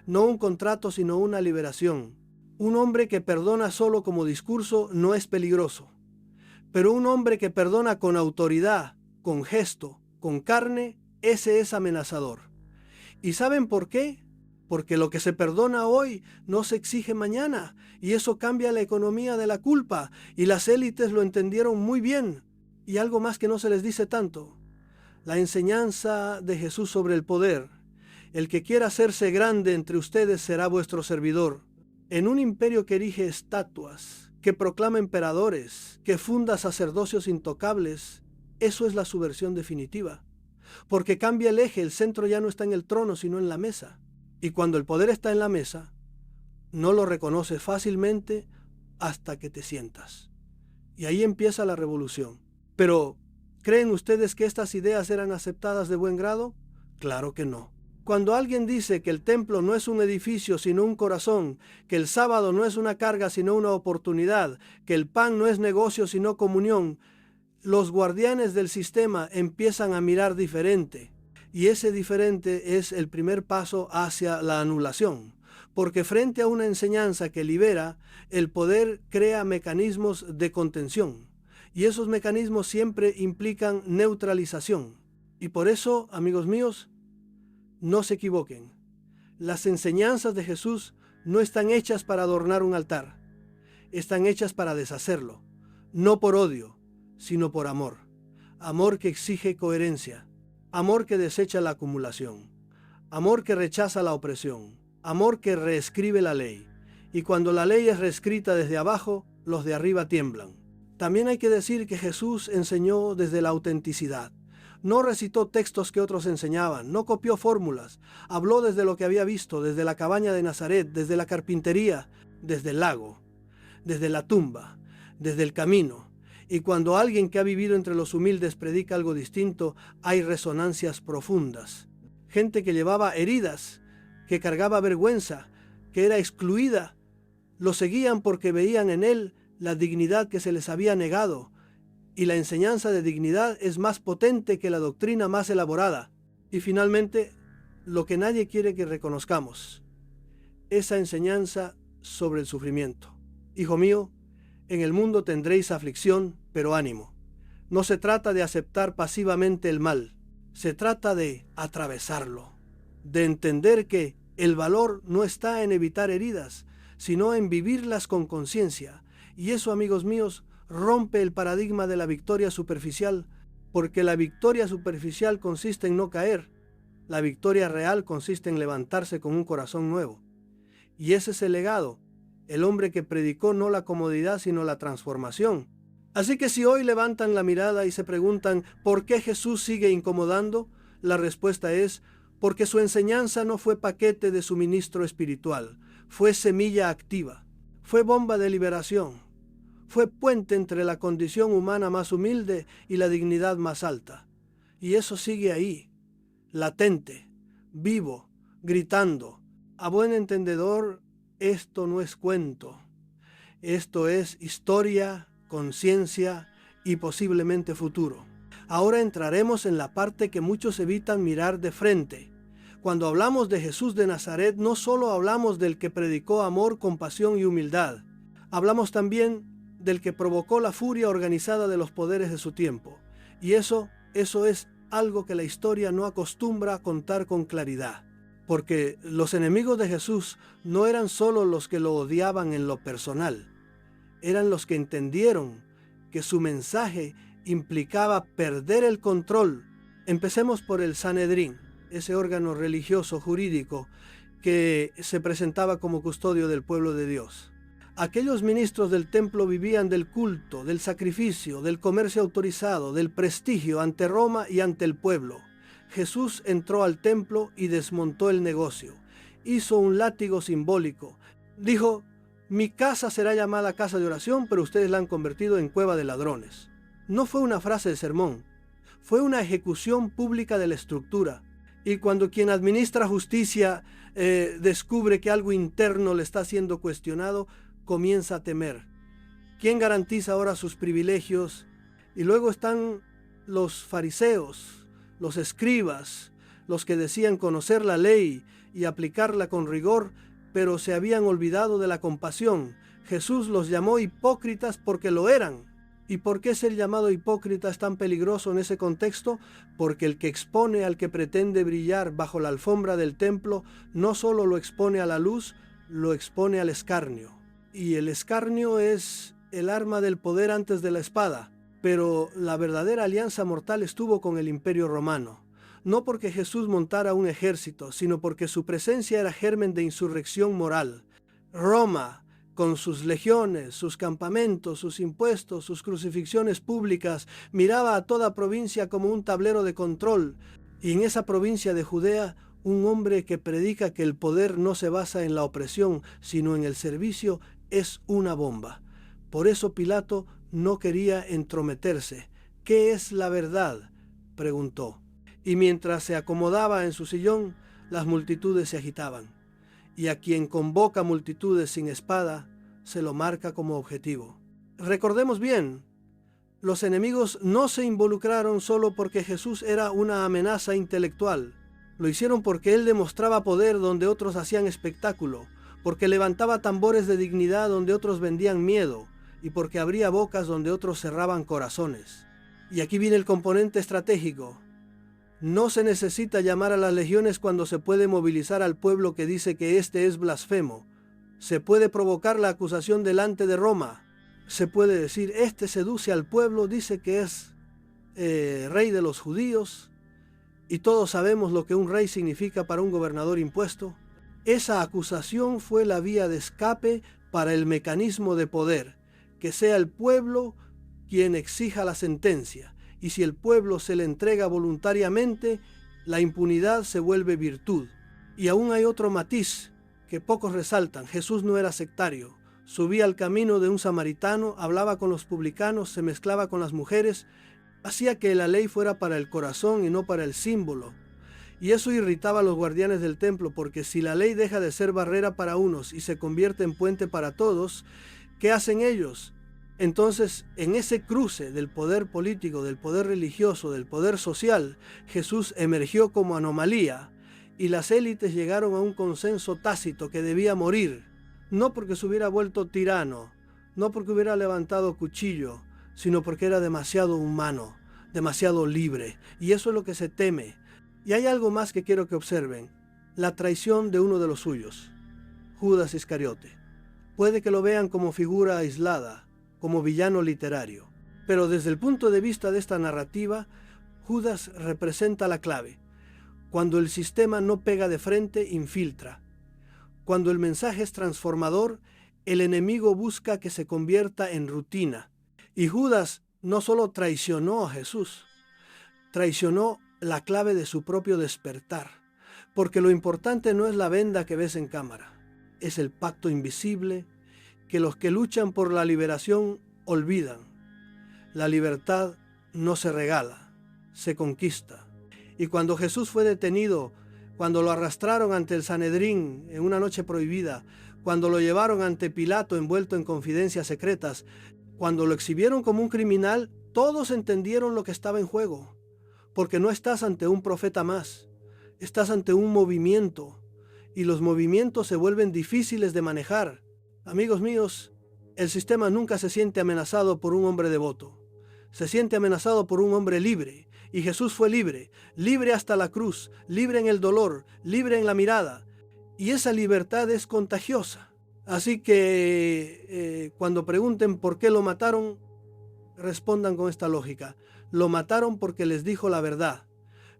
[SPEAKER 1] No un contrato, sino una liberación. Un hombre que perdona solo como discurso no es peligroso. Pero un hombre que perdona con autoridad, con gesto, con carne, ese es amenazador. ¿Y saben por qué? Porque lo que se perdona hoy no se exige mañana, y eso cambia la economía de la culpa, y las élites lo entendieron muy bien. Y algo más que no se les dice tanto: la enseñanza de Jesús sobre el poder. El que quiera hacerse grande entre ustedes será vuestro servidor. En un imperio que erige estatuas, que proclama emperadores, que funda sacerdocios intocables, eso es la subversión definitiva. Porque cambia el eje, el centro ya no está en el trono, sino en la mesa. Y cuando el poder está en la mesa, no lo reconoces fácilmente hasta que te sientas. Y ahí empieza la revolución. Pero, ¿creen ustedes que estas ideas eran aceptadas de buen grado? Claro que no. Cuando alguien dice que el templo no es un edificio sino un corazón, que el sábado no es una carga sino una oportunidad, que el pan no es negocio sino comunión, los guardianes del sistema empiezan a mirar diferente. Y ese diferente es el primer paso hacia la anulación. Porque frente a una enseñanza que libera, el poder crea mecanismos de contención. Y esos mecanismos siempre implican neutralización. Y por eso, amigos míos, no se equivoquen. Las enseñanzas de Jesús no están hechas para adornar un altar. Están hechas para deshacerlo. No por odio, sino por amor. Amor que exige coherencia. Amor que desecha la acumulación. Amor que rechaza la opresión. Amor que reescribe la ley. Y cuando la ley es reescrita desde abajo, los de arriba tiemblan. También hay que decir que Jesús enseñó desde la autenticidad. No recitó textos que otros enseñaban, no copió fórmulas. Habló desde lo que había visto, desde la cabaña de Nazaret, desde la carpintería, desde el lago, desde la tumba, desde el camino. Y cuando alguien que ha vivido entre los humildes predica algo distinto, hay resonancias profundas. Gente que llevaba heridas, que cargaba vergüenza, que era excluida, lo seguían porque veían en él la dignidad que se les había negado. Y la enseñanza de dignidad es más potente que la doctrina más elaborada. Y finalmente, lo que nadie quiere que reconozcamos, esa enseñanza sobre el sufrimiento. Hijo mío, en el mundo tendréis aflicción, pero ánimo. No se trata de aceptar pasivamente el mal, se trata de atravesarlo, de entender que el valor no está en evitar heridas, sino en vivirlas con conciencia. Y eso, amigos míos, rompe el paradigma de la victoria superficial, porque la victoria superficial consiste en no caer. La victoria real consiste en levantarse con un corazón nuevo. Y ese es el legado. El hombre que predicó no la comodidad, sino la transformación. Así que si hoy levantan la mirada y se preguntan ¿por qué Jesús sigue incomodando? La respuesta es porque su enseñanza no fue paquete de suministro espiritual, fue semilla activa, fue bomba de liberación, fue puente entre la condición humana más humilde y la dignidad más alta. Y eso sigue ahí, latente, vivo, gritando. A buen entendedor, esto no es cuento. Esto es historia, conciencia y posiblemente futuro. Ahora entraremos en la parte que muchos evitan mirar de frente. Cuando hablamos de Jesús de Nazaret, no solo hablamos del que predicó amor, compasión y humildad. Hablamos también del que provocó la furia organizada de los poderes de su tiempo. Y eso es algo que la historia no acostumbra a contar con claridad. Porque los enemigos de Jesús no eran solo los que lo odiaban en lo personal. Eran los que entendieron que su mensaje implicaba perder el control. Empecemos por el Sanedrín, ese órgano religioso jurídico que se presentaba como custodio del pueblo de Dios. Aquellos ministros del templo vivían del culto, del sacrificio, del comercio autorizado, del prestigio ante Roma y ante el pueblo. Jesús entró al templo y desmontó el negocio. Hizo un látigo simbólico. Dijo: mi casa será llamada casa de oración, pero ustedes la han convertido en cueva de ladrones. No fue una frase de sermón, fue una ejecución pública de la estructura. Y cuando quien administra justicia descubre que algo interno le está siendo cuestionado, comienza a temer. ¿Quién garantiza ahora sus privilegios? Y luego están los fariseos, los escribas, los que decían conocer la ley y aplicarla con rigor, pero se habían olvidado de la compasión. Jesús los llamó hipócritas porque lo eran. ¿Y por qué ser llamado hipócrita es tan peligroso en ese contexto? Porque el que expone al que pretende brillar bajo la alfombra del templo no solo lo expone a la luz, lo expone al escarnio. Y el escarnio es el arma del poder antes de la espada. Pero la verdadera alianza mortal estuvo con el Imperio Romano. No porque Jesús montara un ejército, sino porque su presencia era germen de insurrección moral. Roma, con sus legiones, sus campamentos, sus impuestos, sus crucifixiones públicas, miraba a toda provincia como un tablero de control. Y en esa provincia de Judea, un hombre que predica que el poder no se basa en la opresión, sino en el servicio, es una bomba. Por eso Pilato no quería entrometerse. ¿Qué es la verdad?, preguntó. Y mientras se acomodaba en su sillón, las multitudes se agitaban. Y a quien convoca multitudes sin espada, se lo marca como objetivo. Recordemos bien, los enemigos no se involucraron solo porque Jesús era una amenaza intelectual. Lo hicieron porque él demostraba poder donde otros hacían espectáculo, porque levantaba tambores de dignidad donde otros vendían miedo, y porque abría bocas donde otros cerraban corazones. Y aquí viene el componente estratégico. No se necesita llamar a las legiones cuando se puede movilizar al pueblo que dice que este es blasfemo. Se puede provocar la acusación delante de Roma. Se puede decir: este seduce al pueblo, dice que es rey de los judíos, y todos sabemos lo que un rey significa para un gobernador impuesto. Esa acusación fue la vía de escape para el mecanismo de poder, que sea el pueblo quien exija la sentencia. Y si el pueblo se le entrega voluntariamente, la impunidad se vuelve virtud. Y aún hay otro matiz que pocos resaltan. Jesús no era sectario. Subía al camino de un samaritano, hablaba con los publicanos, se mezclaba con las mujeres, hacía que la ley fuera para el corazón y no para el símbolo. Y eso irritaba a los guardianes del templo, porque si la ley deja de ser barrera para unos y se convierte en puente para todos, ¿qué hacen ellos? Entonces, en ese cruce del poder político, del poder religioso, del poder social, Jesús emergió como anomalía, y las élites llegaron a un consenso tácito que debía morir, no porque se hubiera vuelto tirano, no porque hubiera levantado cuchillo, sino porque era demasiado humano, demasiado libre, y eso es lo que se teme. Y hay algo más que quiero que observen: la traición de uno de los suyos, Judas Iscariote. Puede que lo vean como figura aislada, como villano literario, pero desde el punto de vista de esta narrativa, Judas representa la clave. Cuando el sistema no pega de frente, infiltra. Cuando el mensaje es transformador, el enemigo busca que se convierta en rutina. Y Judas no solo traicionó a Jesús, traicionó la clave de su propio despertar, porque lo importante no es la venda que ves en cámara, es el pacto invisible que los que luchan por la liberación olvidan. La libertad no se regala, se conquista. Y cuando Jesús fue detenido, cuando lo arrastraron ante el Sanedrín en una noche prohibida, cuando lo llevaron ante Pilato envuelto en confidencias secretas, cuando lo exhibieron como un criminal, todos entendieron lo que estaba en juego. Porque no estás ante un profeta más, estás ante un movimiento, y los movimientos se vuelven difíciles de manejar. Amigos míos, el sistema nunca se siente amenazado por un hombre devoto, se siente amenazado por un hombre libre, y Jesús fue libre, libre hasta la cruz, libre en el dolor, libre en la mirada, y esa libertad es contagiosa. Así que cuando pregunten por qué lo mataron, respondan con esta lógica: lo mataron porque les dijo la verdad.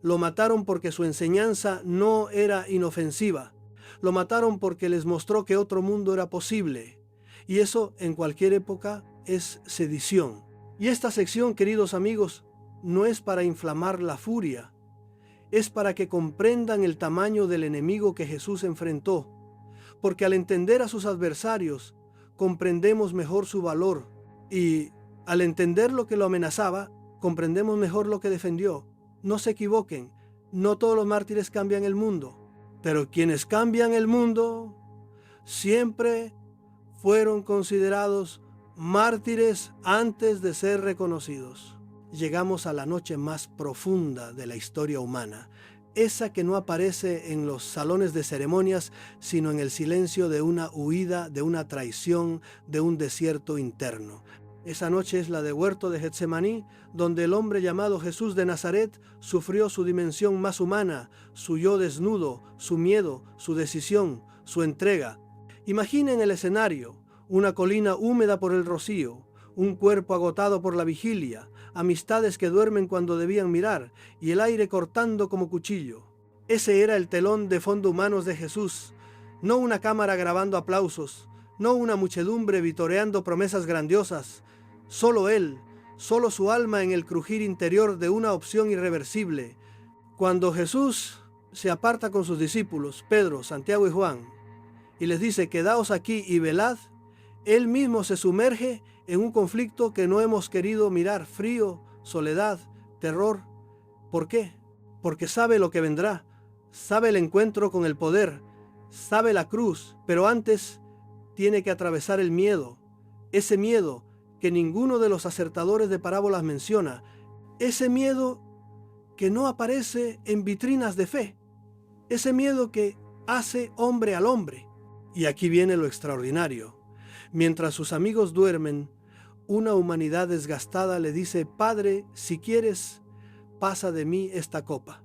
[SPEAKER 1] Lo mataron porque su enseñanza no era inofensiva. Lo mataron porque les mostró que otro mundo era posible. Y eso en cualquier época es sedición. Y esta sección, queridos amigos, no es para inflamar la furia, es para que comprendan el tamaño del enemigo que Jesús enfrentó, porque al entender a sus adversarios, comprendemos mejor su valor, y al entender lo que lo amenazaba, comprendemos mejor lo que defendió. No se equivoquen, no todos los mártires cambian el mundo, pero quienes cambian el mundo siempre fueron considerados mártires antes de ser reconocidos. Llegamos a la noche más profunda de la historia humana, esa que no aparece en los salones de ceremonias, sino en el silencio de una huida, de una traición, de un desierto interno. Esa noche es la de Huerto de Getsemaní, donde el hombre llamado Jesús de Nazaret sufrió su dimensión más humana, su yo desnudo, su miedo, su decisión, su entrega. Imaginen el escenario: una colina húmeda por el rocío, un cuerpo agotado por la vigilia, amistades que duermen cuando debían mirar y el aire cortando como cuchillo. Ese era el telón de fondo humanos de Jesús, no una cámara grabando aplausos, no una muchedumbre vitoreando promesas grandiosas, solo él, solo su alma en el crujir interior de una opción irreversible. Cuando Jesús se aparta con sus discípulos, Pedro, Santiago y Juan, y les dice: quedaos aquí y velad, él mismo se sumerge en un conflicto que no hemos querido mirar: frío, soledad, terror. ¿Por qué? Porque sabe lo que vendrá, sabe el encuentro con el poder, sabe la cruz, pero antes tiene que atravesar el miedo, ese miedo que ninguno de los acertadores de parábolas menciona, ese miedo que no aparece en vitrinas de fe, ese miedo que hace hombre al hombre. Y aquí viene lo extraordinario. Mientras sus amigos duermen, una humanidad desgastada le dice: Padre, si quieres, pasa de mí esta copa.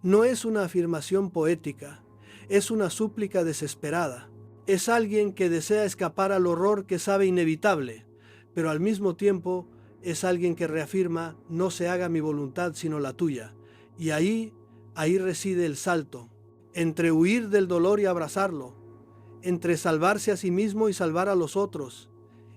[SPEAKER 1] No es una afirmación poética, es una súplica desesperada. Es alguien que desea escapar al horror que sabe inevitable, pero al mismo tiempo es alguien que reafirma: no se haga mi voluntad sino la tuya. Y ahí reside el salto, entre huir del dolor y abrazarlo, entre salvarse a sí mismo y salvar a los otros,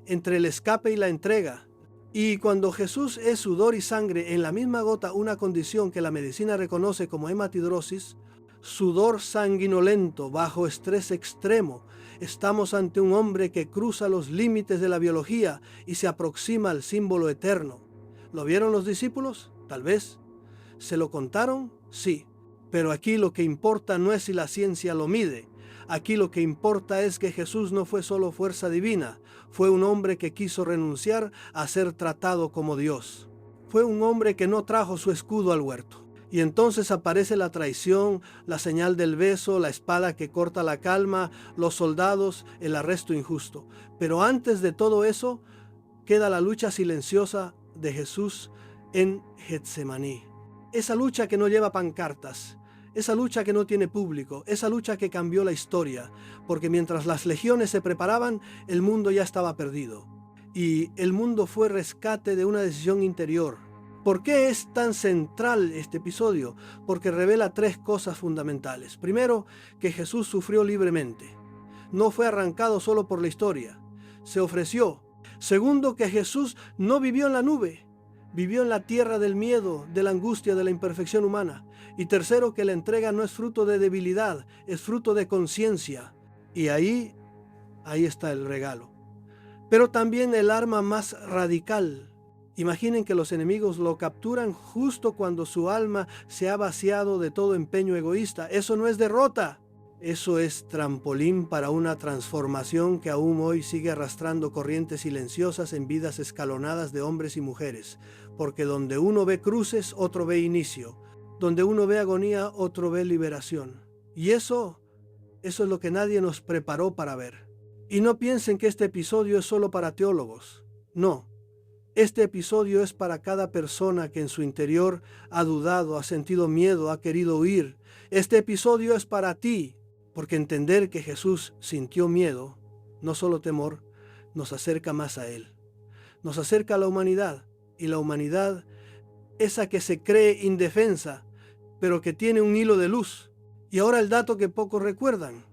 [SPEAKER 1] entre el escape y la entrega. Y cuando Jesús es sudor y sangre en la misma gota, una condición que la medicina reconoce como hematidrosis, sudor sanguinolento bajo estrés extremo, estamos ante un hombre que cruza los límites de la biología y se aproxima al símbolo eterno. ¿Lo vieron los discípulos? Tal vez. ¿Se lo contaron? Sí. Pero aquí lo que importa no es si la ciencia lo mide. Aquí lo que importa es que Jesús no fue solo fuerza divina, fue un hombre que quiso renunciar a ser tratado como Dios. Fue un hombre que no trajo su escudo al huerto. Y entonces aparece la traición, la señal del beso, la espada que corta la calma, los soldados, el arresto injusto. Pero antes de todo eso, queda la lucha silenciosa de Jesús en Getsemaní. Esa lucha que no lleva pancartas, esa lucha que no tiene público, esa lucha que cambió la historia, porque mientras las legiones se preparaban, el mundo ya estaba perdido. Y el mundo fue rescate de una decisión interior. ¿Por qué es tan central este episodio? Porque revela tres cosas fundamentales. Primero, que Jesús sufrió libremente. No fue arrancado solo por la historia. Se ofreció. Segundo, que Jesús no vivió en la nube. Vivió en la tierra del miedo, de la angustia, de la imperfección humana. Y tercero, que la entrega no es fruto de debilidad, es fruto de conciencia. Y ahí está el regalo. Pero también el arma más radical. Imaginen que los enemigos lo capturan justo cuando su alma se ha vaciado de todo empeño egoísta. Eso no es derrota. Eso es trampolín para una transformación que aún hoy sigue arrastrando corrientes silenciosas en vidas escalonadas de hombres y mujeres. Porque donde uno ve cruces, otro ve inicio. Donde uno ve agonía, otro ve liberación. Y eso es lo que nadie nos preparó para ver. Y no piensen que este episodio es solo para teólogos. No. Este episodio es para cada persona que en su interior ha dudado, ha sentido miedo, ha querido huir. Este episodio es para ti. Porque entender que Jesús sintió miedo, no solo temor, nos acerca más a Él. Nos acerca a la humanidad, y la humanidad, esa que se cree indefensa, pero que tiene un hilo de luz. Y ahora el dato que pocos recuerdan: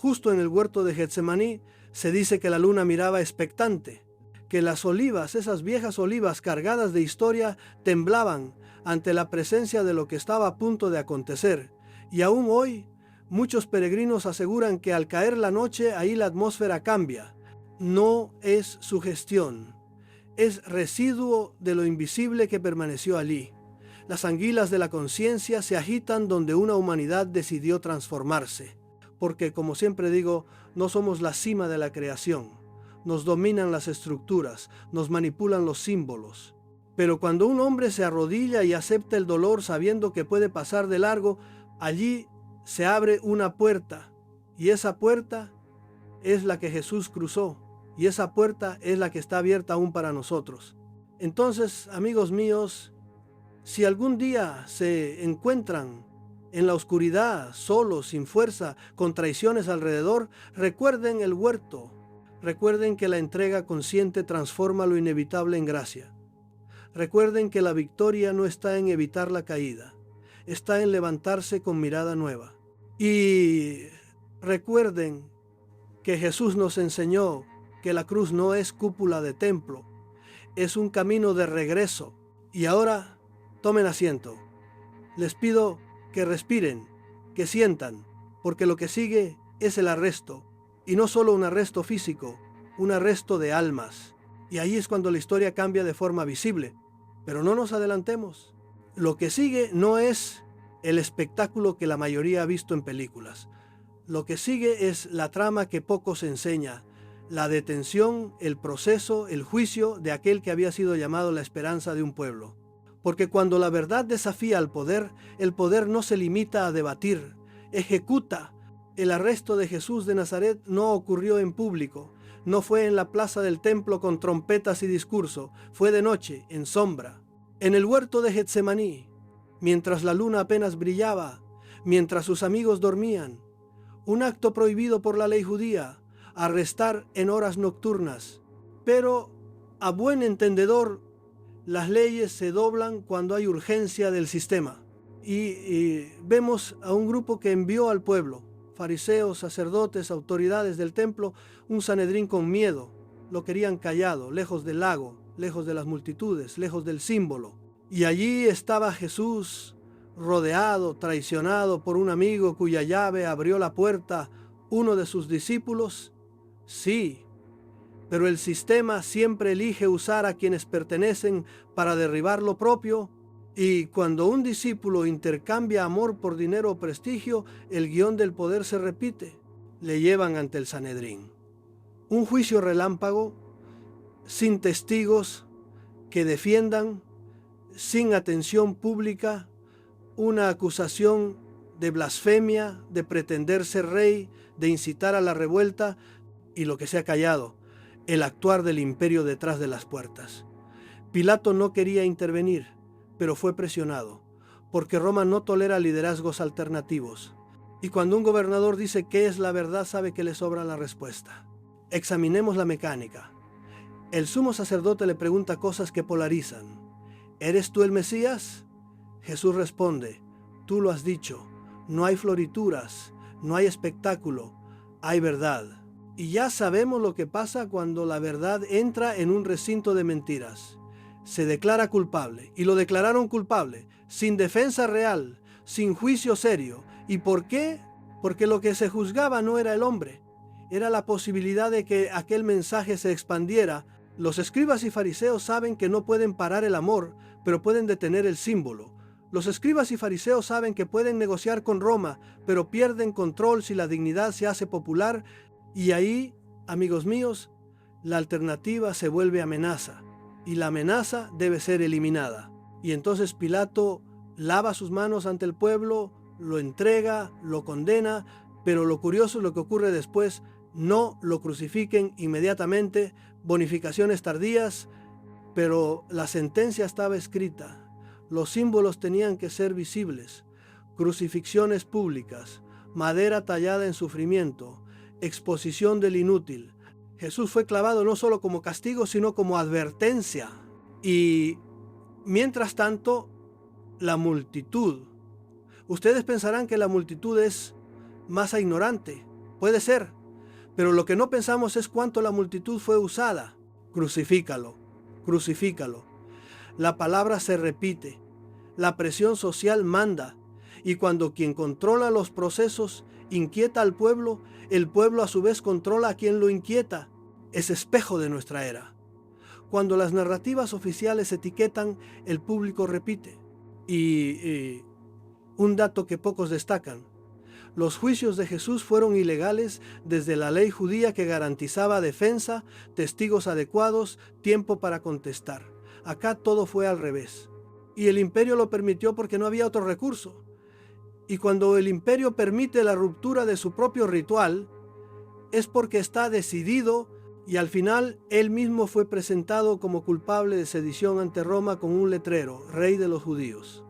[SPEAKER 1] Justo en el huerto de Getsemaní se dice que la luna miraba expectante, que las olivas, esas viejas olivas cargadas de historia, temblaban ante la presencia de lo que estaba a punto de acontecer. Y aún hoy, muchos peregrinos aseguran que al caer la noche, ahí la atmósfera cambia. No es sugestión, es residuo de lo invisible que permaneció allí. Las anguilas de la conciencia se agitan donde una humanidad decidió transformarse. Porque, como siempre digo, no somos la cima de la creación. Nos dominan las estructuras, nos manipulan los símbolos. Pero cuando un hombre se arrodilla y acepta el dolor sabiendo que puede pasar de largo, allí se abre una puerta. Y esa puerta es la que Jesús cruzó. Y esa puerta es la que está abierta aún para nosotros. Entonces, amigos míos, si algún día se encuentran en la oscuridad, solos, sin fuerza, con traiciones alrededor, recuerden el huerto. Recuerden que la entrega consciente transforma lo inevitable en gracia. Recuerden que la victoria no está en evitar la caída, está en levantarse con mirada nueva. Y recuerden que Jesús nos enseñó que la cruz no es cúpula de templo, es un camino de regreso. Y ahora, tomen asiento. Les pido que respiren, que sientan, porque lo que sigue es el arresto, y no solo un arresto físico, un arresto de almas. Y ahí es cuando la historia cambia de forma visible. Pero no nos adelantemos. Lo que sigue no es el espectáculo que la mayoría ha visto en películas. Lo que sigue es la trama que poco se enseña, la detención, el proceso, el juicio de aquel que había sido llamado la esperanza de un pueblo. Porque cuando la verdad desafía al poder, el poder no se limita a debatir, ejecuta. El arresto de Jesús de Nazaret no ocurrió en público, no fue en la plaza del templo con trompetas y discurso, fue de noche, en sombra, en el huerto de Getsemaní, mientras la luna apenas brillaba, mientras sus amigos dormían. Un acto prohibido por la ley judía, arrestar en horas nocturnas. Pero, a buen entendedor, las leyes se doblan cuando hay urgencia del sistema. Y vemos a un grupo que envió al pueblo, fariseos, sacerdotes, autoridades del templo, un Sanedrín con miedo. Lo querían callado, lejos del lago, lejos de las multitudes, lejos del símbolo. Y allí estaba Jesús, rodeado, traicionado por un amigo cuya llave abrió la puerta, uno de sus discípulos. Sí, pero el sistema siempre elige usar a quienes pertenecen para derribar lo propio. Y cuando un discípulo intercambia amor por dinero o prestigio, el guión del poder se repite. Le llevan ante el Sanedrín. Un juicio relámpago, sin testigos que defiendan, sin atención pública, una acusación de blasfemia, de pretender ser rey, de incitar a la revuelta, y lo que se ha callado, el actuar del imperio detrás de las puertas. Pilato no quería intervenir, pero fue presionado, porque Roma no tolera liderazgos alternativos. Y cuando un gobernador dice qué es la verdad, sabe que le sobra la respuesta. Examinemos la mecánica. El sumo sacerdote le pregunta cosas que polarizan. ¿Eres tú el Mesías? Jesús responde, tú lo has dicho, no hay florituras, no hay espectáculo, hay verdad. Y ya sabemos lo que pasa cuando la verdad entra en un recinto de mentiras. Se declara culpable, y lo declararon culpable, sin defensa real, sin juicio serio. ¿Y por qué? Porque lo que se juzgaba no era el hombre, era la posibilidad de que aquel mensaje se expandiera. Los escribas y fariseos saben que no pueden parar el amor, pero pueden detener el símbolo. Los escribas y fariseos saben que pueden negociar con Roma, pero pierden control si la dignidad se hace popular. Y ahí, amigos míos, la alternativa se vuelve amenaza, y la amenaza debe ser eliminada. Y entonces Pilato lava sus manos ante el pueblo, lo entrega, lo condena, pero lo curioso es lo que ocurre después. No lo crucifiquen inmediatamente, bonificaciones tardías, pero la sentencia estaba escrita. Los símbolos tenían que ser visibles, crucifixiones públicas, madera tallada en sufrimiento, exposición del inútil. Jesús fue clavado no solo como castigo, sino como advertencia. Y mientras tanto, la multitud. Ustedes pensarán que la multitud es masa ignorante. Puede ser, pero lo que no pensamos es cuánto la multitud fue usada. Crucifícalo, crucifícalo. La palabra se repite, la presión social manda, y cuando quien controla los procesos inquieta al pueblo, el pueblo a su vez controla a quien lo inquieta. Es espejo de nuestra era. Cuando las narrativas oficiales etiquetan, el público repite. Y un dato que pocos destacan: los juicios de Jesús fueron ilegales desde la ley judía, que garantizaba defensa, testigos adecuados, tiempo para contestar. Acá todo fue al revés. Y el imperio lo permitió porque no había otro recurso. Y cuando el imperio permite la ruptura de su propio ritual, es porque está decidido, y al final él mismo fue presentado como culpable de sedición ante Roma con un letrero: rey de los judíos.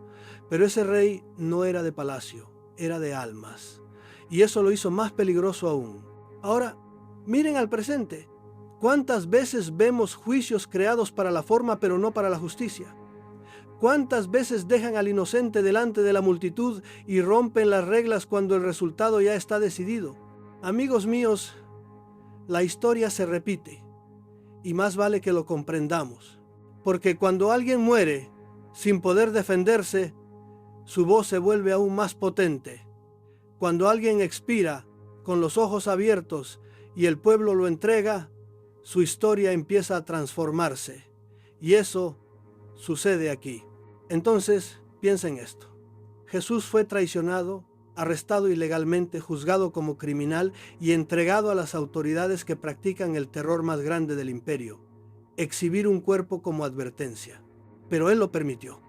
[SPEAKER 1] Pero ese rey no era de palacio, era de almas. Y eso lo hizo más peligroso aún. Ahora, miren al presente. ¿Cuántas veces vemos juicios creados para la forma pero no para la justicia? ¿Cuántas veces dejan al inocente delante de la multitud y rompen las reglas cuando el resultado ya está decidido? Amigos míos, la historia se repite, y más vale que lo comprendamos, porque cuando alguien muere sin poder defenderse, su voz se vuelve aún más potente. Cuando alguien expira con los ojos abiertos y el pueblo lo entrega, su historia empieza a transformarse. Y eso sucede aquí. Entonces, piensen esto. Jesús fue traicionado, arrestado ilegalmente, juzgado como criminal y entregado a las autoridades que practican el terror más grande del imperio: exhibir un cuerpo como advertencia. Pero él lo permitió,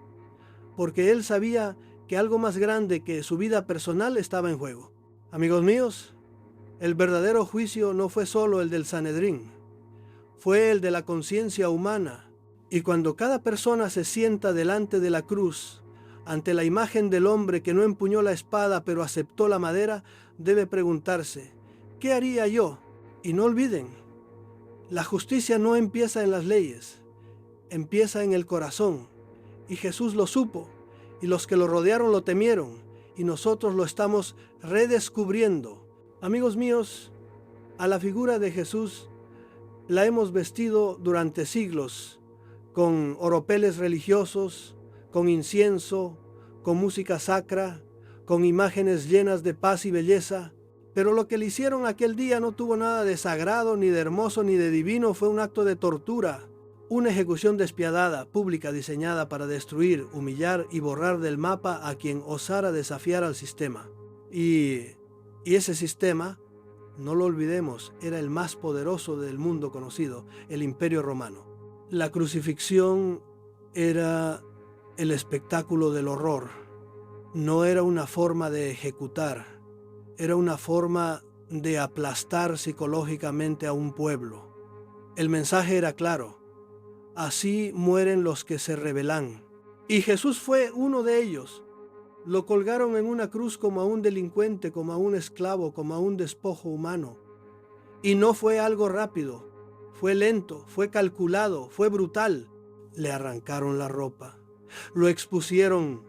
[SPEAKER 1] porque él sabía que algo más grande que su vida personal estaba en juego. Amigos míos, el verdadero juicio no fue solo el del Sanedrín, fue el de la conciencia humana. Y cuando cada persona se sienta delante de la cruz, ante la imagen del hombre que no empuñó la espada pero aceptó la madera, debe preguntarse: ¿qué haría yo? Y no olviden, la justicia no empieza en las leyes, empieza en el corazón. Y Jesús lo supo, y los que lo rodearon lo temieron, y nosotros lo estamos redescubriendo. Amigos míos, a la figura de Jesús la hemos vestido durante siglos, con oropeles religiosos, con incienso, con música sacra, con imágenes llenas de paz y belleza. Pero lo que le hicieron aquel día no tuvo nada de sagrado, ni de hermoso, ni de divino. Fue un acto de tortura, una ejecución despiadada, pública, diseñada para destruir, humillar y borrar del mapa a quien osara desafiar al sistema. Y ese sistema, no lo olvidemos, era el más poderoso del mundo conocido, el Imperio Romano. La crucifixión era el espectáculo del horror. No era una forma de ejecutar, era una forma de aplastar psicológicamente a un pueblo. El mensaje era claro: así mueren los que se rebelan. Y Jesús fue uno de ellos. Lo colgaron en una cruz como a un delincuente, como a un esclavo, como a un despojo humano. Y no fue algo rápido, fue lento, fue calculado, fue brutal. Le arrancaron la ropa, lo expusieron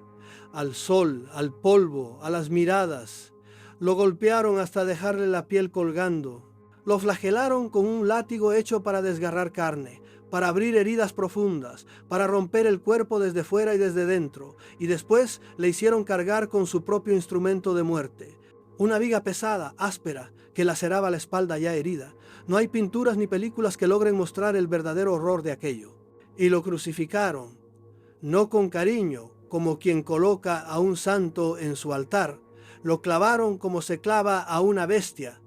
[SPEAKER 1] al sol, al polvo, a las miradas. Lo golpearon hasta dejarle la piel colgando. Lo flagelaron con un látigo hecho para desgarrar carne, para abrir heridas profundas, para romper el cuerpo desde fuera y desde dentro. Y después le hicieron cargar con su propio instrumento de muerte, una viga pesada, áspera, que laceraba la espalda ya herida. No hay pinturas ni películas que logren mostrar el verdadero horror de aquello. Y lo crucificaron, no con cariño, como quien coloca a un santo en su altar. Lo clavaron como se clava a una bestia,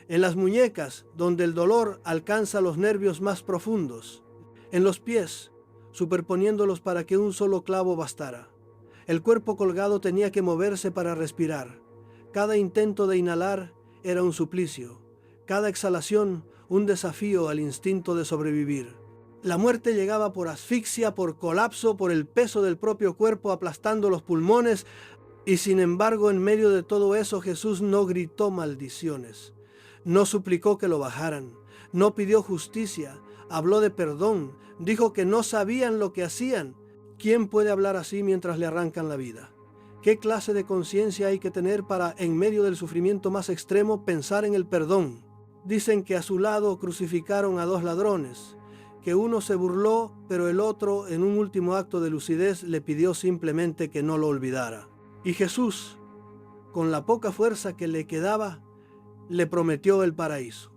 [SPEAKER 1] en las muñecas, donde el dolor alcanza los nervios más profundos, en los pies, superponiéndolos para que un solo clavo bastara. El cuerpo colgado tenía que moverse para respirar. Cada intento de inhalar era un suplicio, cada exhalación un desafío al instinto de sobrevivir. La muerte llegaba por asfixia, por colapso, por el peso del propio cuerpo aplastando los pulmones, y sin embargo, en medio de todo eso, Jesús no gritó maldiciones, no suplicó que lo bajaran, no pidió justicia, habló de perdón, dijo que no sabían lo que hacían. ¿Quién puede hablar así mientras le arrancan la vida? ¿Qué clase de conciencia hay que tener para, en medio del sufrimiento más extremo, pensar en el perdón? Dicen que a su lado crucificaron a 2 ladrones, que uno se burló, pero el otro, en un último acto de lucidez, le pidió simplemente que no lo olvidara. Y Jesús, con la poca fuerza que le quedaba, le prometió el paraíso.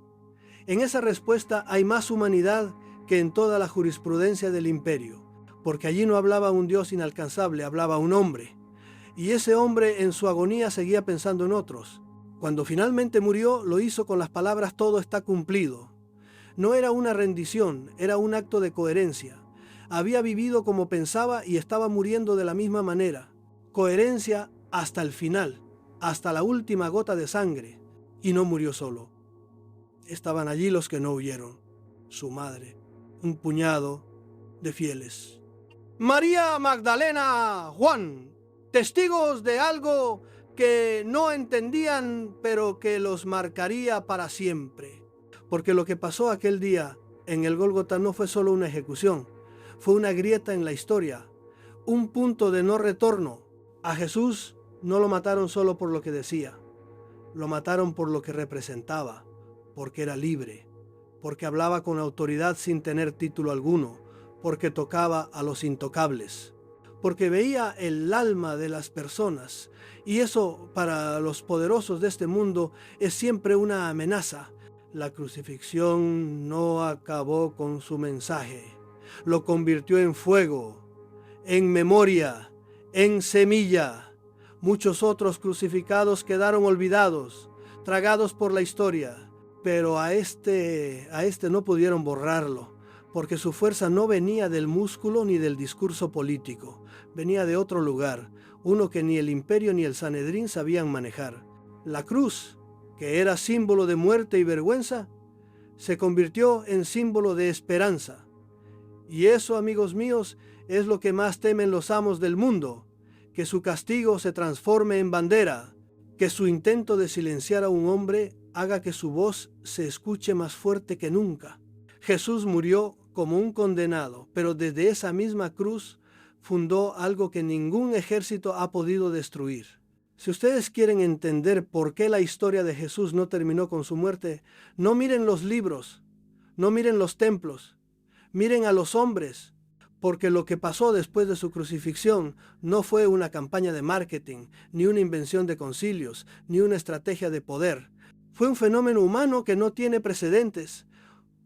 [SPEAKER 1] En esa respuesta hay más humanidad que en toda la jurisprudencia del imperio, porque allí no hablaba un Dios inalcanzable, hablaba un hombre. Y ese hombre en su agonía seguía pensando en otros. Cuando finalmente murió, lo hizo con las palabras "todo está cumplido". No era una rendición, era un acto de coherencia. Había vivido como pensaba y estaba muriendo de la misma manera. Coherencia hasta el final, hasta la última gota de sangre. Y no murió solo. Estaban allí los que no huyeron, su madre, un puñado de fieles. María Magdalena, Juan, testigos de algo que no entendían, pero que los marcaría para siempre. Porque lo que pasó aquel día en el Gólgota no fue solo una ejecución, fue una grieta en la historia, un punto de no retorno. A Jesús no lo mataron solo por lo que decía, lo mataron por lo que representaba, porque era libre, porque hablaba con autoridad sin tener título alguno, porque tocaba a los intocables, porque veía el alma de las personas, y eso para los poderosos de este mundo es siempre una amenaza. La crucifixión no acabó con su mensaje, lo convirtió en fuego, en memoria, en semilla. Muchos otros crucificados quedaron olvidados, tragados por la historia, pero a este no pudieron borrarlo, porque su fuerza no venía del músculo ni del discurso político, venía de otro lugar, uno que ni el imperio ni el Sanedrín sabían manejar. La cruz, que era símbolo de muerte y vergüenza, se convirtió en símbolo de esperanza. Y eso, amigos míos, es lo que más temen los amos del mundo, que su castigo se transforme en bandera, que su intento de silenciar a un hombre haga que su voz se escuche más fuerte que nunca. Jesús murió como un condenado, pero desde esa misma cruz fundó algo que ningún ejército ha podido destruir. Si ustedes quieren entender por qué la historia de Jesús no terminó con su muerte, no miren los libros, no miren los templos, miren a los hombres, porque lo que pasó después de su crucifixión no fue una campaña de marketing, ni una invención de concilios, ni una estrategia de poder. Fue un fenómeno humano que no tiene precedentes.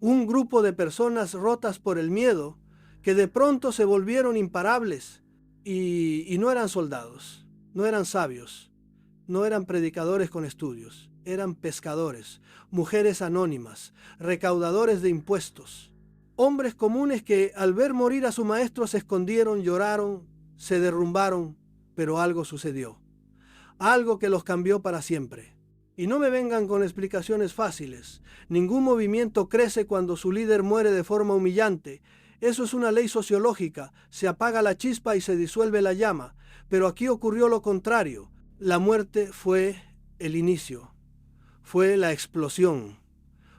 [SPEAKER 1] Un grupo de personas rotas por el miedo, que de pronto se volvieron imparables, y no eran soldados, no eran sabios, no eran predicadores con estudios, eran pescadores, mujeres anónimas, recaudadores de impuestos. Hombres comunes que al ver morir a su maestro se escondieron, lloraron, se derrumbaron, pero algo sucedió. Algo que los cambió para siempre. Y no me vengan con explicaciones fáciles. Ningún movimiento crece cuando su líder muere de forma humillante. Eso es una ley sociológica. Se apaga la chispa y se disuelve la llama. Pero aquí ocurrió lo contrario. La muerte fue el inicio. Fue la explosión.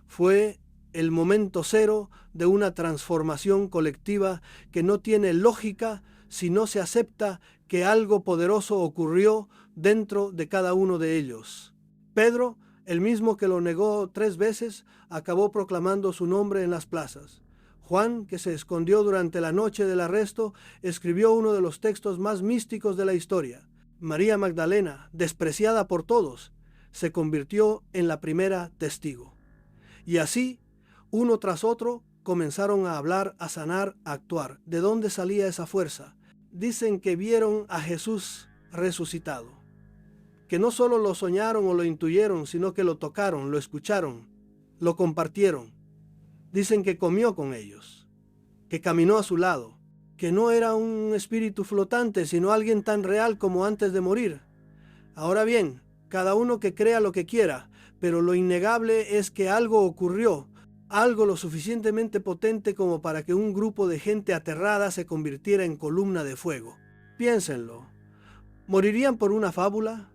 [SPEAKER 1] Fue el momento cero de una transformación colectiva que no tiene lógica si no se acepta que algo poderoso ocurrió dentro de cada uno de ellos. Pedro, el mismo que lo negó 3 veces, acabó proclamando su nombre en las plazas. Juan, que se escondió durante la noche del arresto, escribió uno de los textos más místicos de la historia. María Magdalena, despreciada por todos, se convirtió en la primera testigo. Y así, uno tras otro, comenzaron a hablar, a sanar, a actuar. ¿De dónde salía esa fuerza? Dicen que vieron a Jesús resucitado. Que no solo lo soñaron o lo intuyeron, sino que lo tocaron, lo escucharon, lo compartieron. Dicen que comió con ellos, que caminó a su lado, que no era un espíritu flotante, sino alguien tan real como antes de morir. Ahora bien, cada uno que crea lo que quiera, pero lo innegable es que algo ocurrió, algo lo suficientemente potente como para que un grupo de gente aterrada se convirtiera en columna de fuego. Piénsenlo. ¿Morirían por una fábula?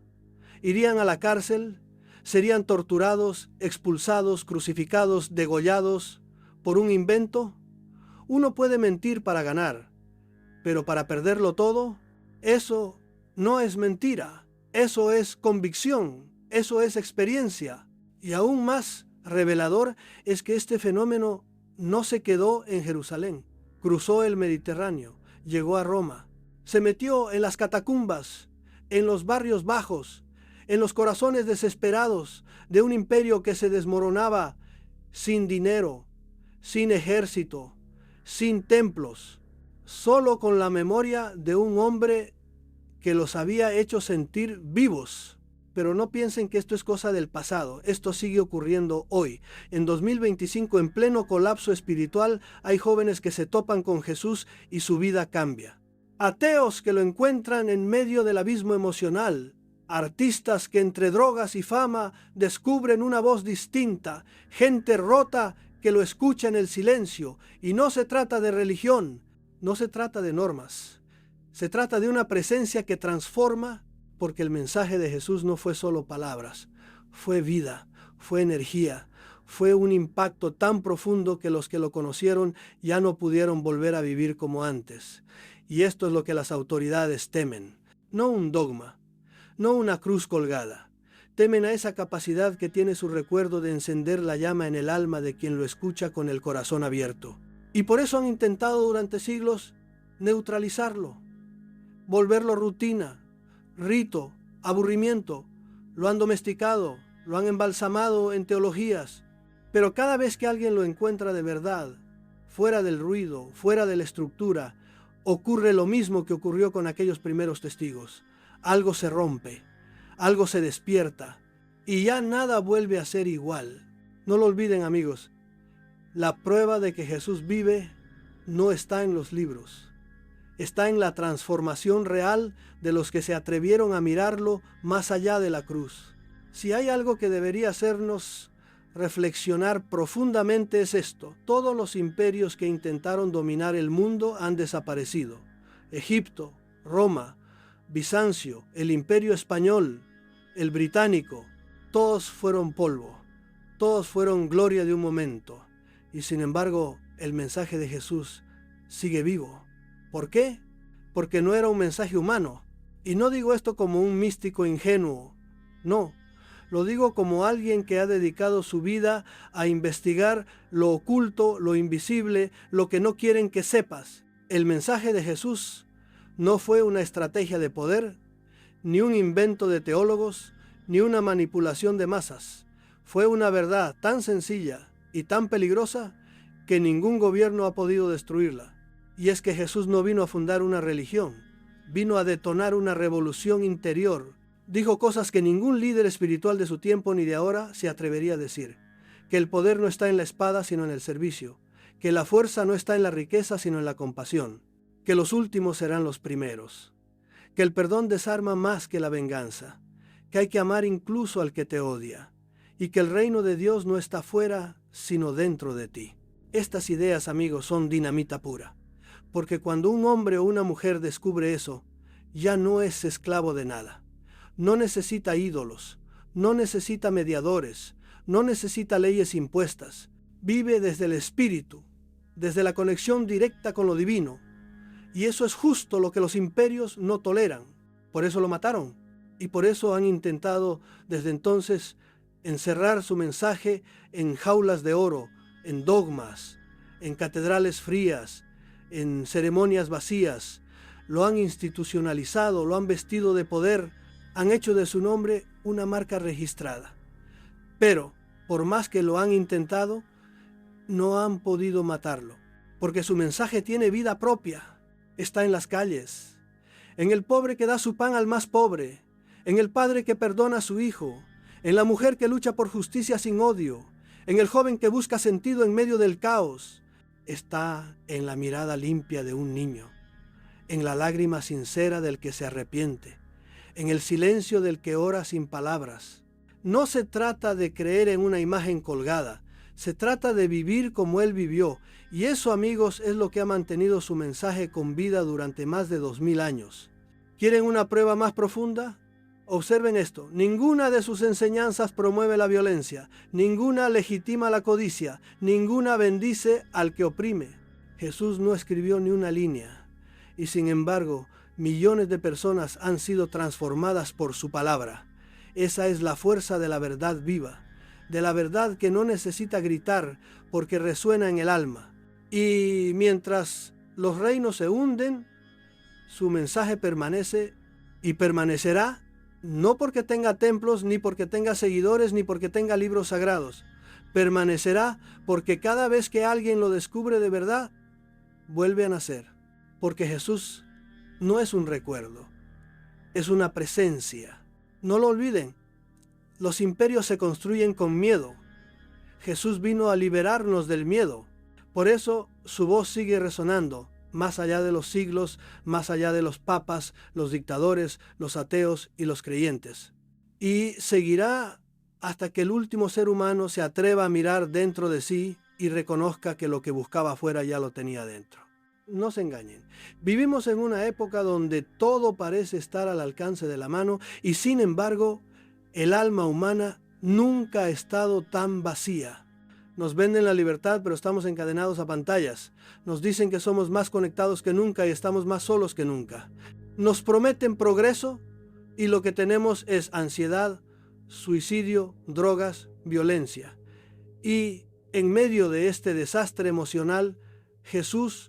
[SPEAKER 1] ¿Irían a la cárcel? ¿Serían torturados, expulsados, crucificados, degollados por un invento? Uno puede mentir para ganar, pero para perderlo todo, eso no es mentira, eso es convicción, eso es experiencia. Y aún más revelador es que este fenómeno no se quedó en Jerusalén, cruzó el Mediterráneo, llegó a Roma, se metió en las catacumbas, en los barrios bajos, en los corazones desesperados de un imperio que se desmoronaba sin dinero, sin ejército, sin templos, solo con la memoria de un hombre que los había hecho sentir vivos. Pero no piensen que esto es cosa del pasado, esto sigue ocurriendo hoy. En 2025, en pleno colapso espiritual, hay jóvenes que se topan con Jesús y su vida cambia. Ateos que lo encuentran en medio del abismo emocional. Artistas que entre drogas y fama descubren una voz distinta. Gente rota que lo escucha en el silencio. Y no se trata de religión, no se trata de normas. Se trata de una presencia que transforma, porque el mensaje de Jesús no fue solo palabras, fue vida, fue energía, fue un impacto tan profundo que los que lo conocieron ya no pudieron volver a vivir como antes. Y esto es lo que las autoridades temen, no un dogma, no una cruz colgada. Temen a esa capacidad que tiene su recuerdo de encender la llama en el alma de quien lo escucha con el corazón abierto. Y por eso han intentado durante siglos neutralizarlo, volverlo rutina, rito, aburrimiento. Lo han domesticado, lo han embalsamado en teologías. Pero cada vez que alguien lo encuentra de verdad, fuera del ruido, fuera de la estructura, ocurre lo mismo que ocurrió con aquellos primeros testigos. Algo se rompe, algo se despierta y ya nada vuelve a ser igual. No lo olviden, amigos, la prueba de que Jesús vive no está en los libros. Está en la transformación real de los que se atrevieron a mirarlo más allá de la cruz. Si hay algo que debería hacernos reflexionar profundamente es esto: todos los imperios que intentaron dominar el mundo han desaparecido. Egipto, Roma, Bizancio, el Imperio Español, el británico, todos fueron polvo, todos fueron gloria de un momento. Y sin embargo, el mensaje de Jesús sigue vivo. ¿Por qué? Porque no era un mensaje humano. Y no digo esto como un místico ingenuo. No, lo digo como alguien que ha dedicado su vida a investigar lo oculto, lo invisible, lo que no quieren que sepas. El mensaje de Jesús no fue una estrategia de poder, ni un invento de teólogos, ni una manipulación de masas. Fue una verdad tan sencilla y tan peligrosa que ningún gobierno ha podido destruirla. Y es que Jesús no vino a fundar una religión, vino a detonar una revolución interior. Dijo cosas que ningún líder espiritual de su tiempo ni de ahora se atrevería a decir. Que el poder no está en la espada sino en el servicio, que la fuerza no está en la riqueza sino en la compasión, que los últimos serán los primeros, que el perdón desarma más que la venganza, que hay que amar incluso al que te odia, y que el reino de Dios no está fuera sino dentro de ti. Estas ideas, amigos, son dinamita pura. Porque cuando un hombre o una mujer descubre eso, ya no es esclavo de nada. No necesita ídolos, no necesita mediadores, no necesita leyes impuestas. Vive desde el espíritu, desde la conexión directa con lo divino. Y eso es justo lo que los imperios no toleran. Por eso lo mataron. Y por eso han intentado desde entonces encerrar su mensaje en jaulas de oro, en dogmas, en catedrales frías, en ceremonias vacías. Lo han institucionalizado, lo han vestido de poder, han hecho de su nombre una marca registrada. Pero, por más que lo han intentado, no han podido matarlo, porque su mensaje tiene vida propia. Está en las calles, en el pobre que da su pan al más pobre, en el padre que perdona a su hijo, en la mujer que lucha por justicia sin odio, en el joven que busca sentido en medio del caos. Está en la mirada limpia de un niño, en la lágrima sincera del que se arrepiente, en el silencio del que ora sin palabras. No se trata de creer en una imagen colgada, se trata de vivir como Él vivió, y eso, amigos, es lo que ha mantenido su mensaje con vida durante más de 2000 años. ¿Quieren una prueba más profunda? Observen esto: ninguna de sus enseñanzas promueve la violencia, ninguna legitima la codicia, ninguna bendice al que oprime. Jesús no escribió ni una línea, y sin embargo, Millones de personas han sido transformadas por su palabra. Esa es la fuerza de la verdad viva, de la verdad que no necesita gritar porque resuena en el alma. Y mientras los reinos se hunden, su mensaje permanece y permanecerá, no porque tenga templos, ni porque tenga seguidores, ni porque tenga libros sagrados. Permanecerá porque cada vez que alguien lo descubre de verdad, vuelve a nacer. Porque Jesús no es un recuerdo, es una presencia. No lo olviden, los imperios se construyen con miedo. Jesús vino a liberarnos del miedo. Por eso su voz sigue resonando, más allá de los siglos, más allá de los papas, los dictadores, los ateos y los creyentes. Y seguirá hasta que el último ser humano se atreva a mirar dentro de sí y reconozca que lo que buscaba afuera ya lo tenía dentro. No se engañen. Vivimos en una época donde todo parece estar al alcance de la mano y sin embargo, el alma humana nunca ha estado tan vacía. Nos venden la libertad, pero estamos encadenados a pantallas. Nos dicen que somos más conectados que nunca y estamos más solos que nunca. Nos prometen progreso y lo que tenemos es ansiedad, suicidio, drogas, violencia. Y en medio de este desastre emocional, Jesús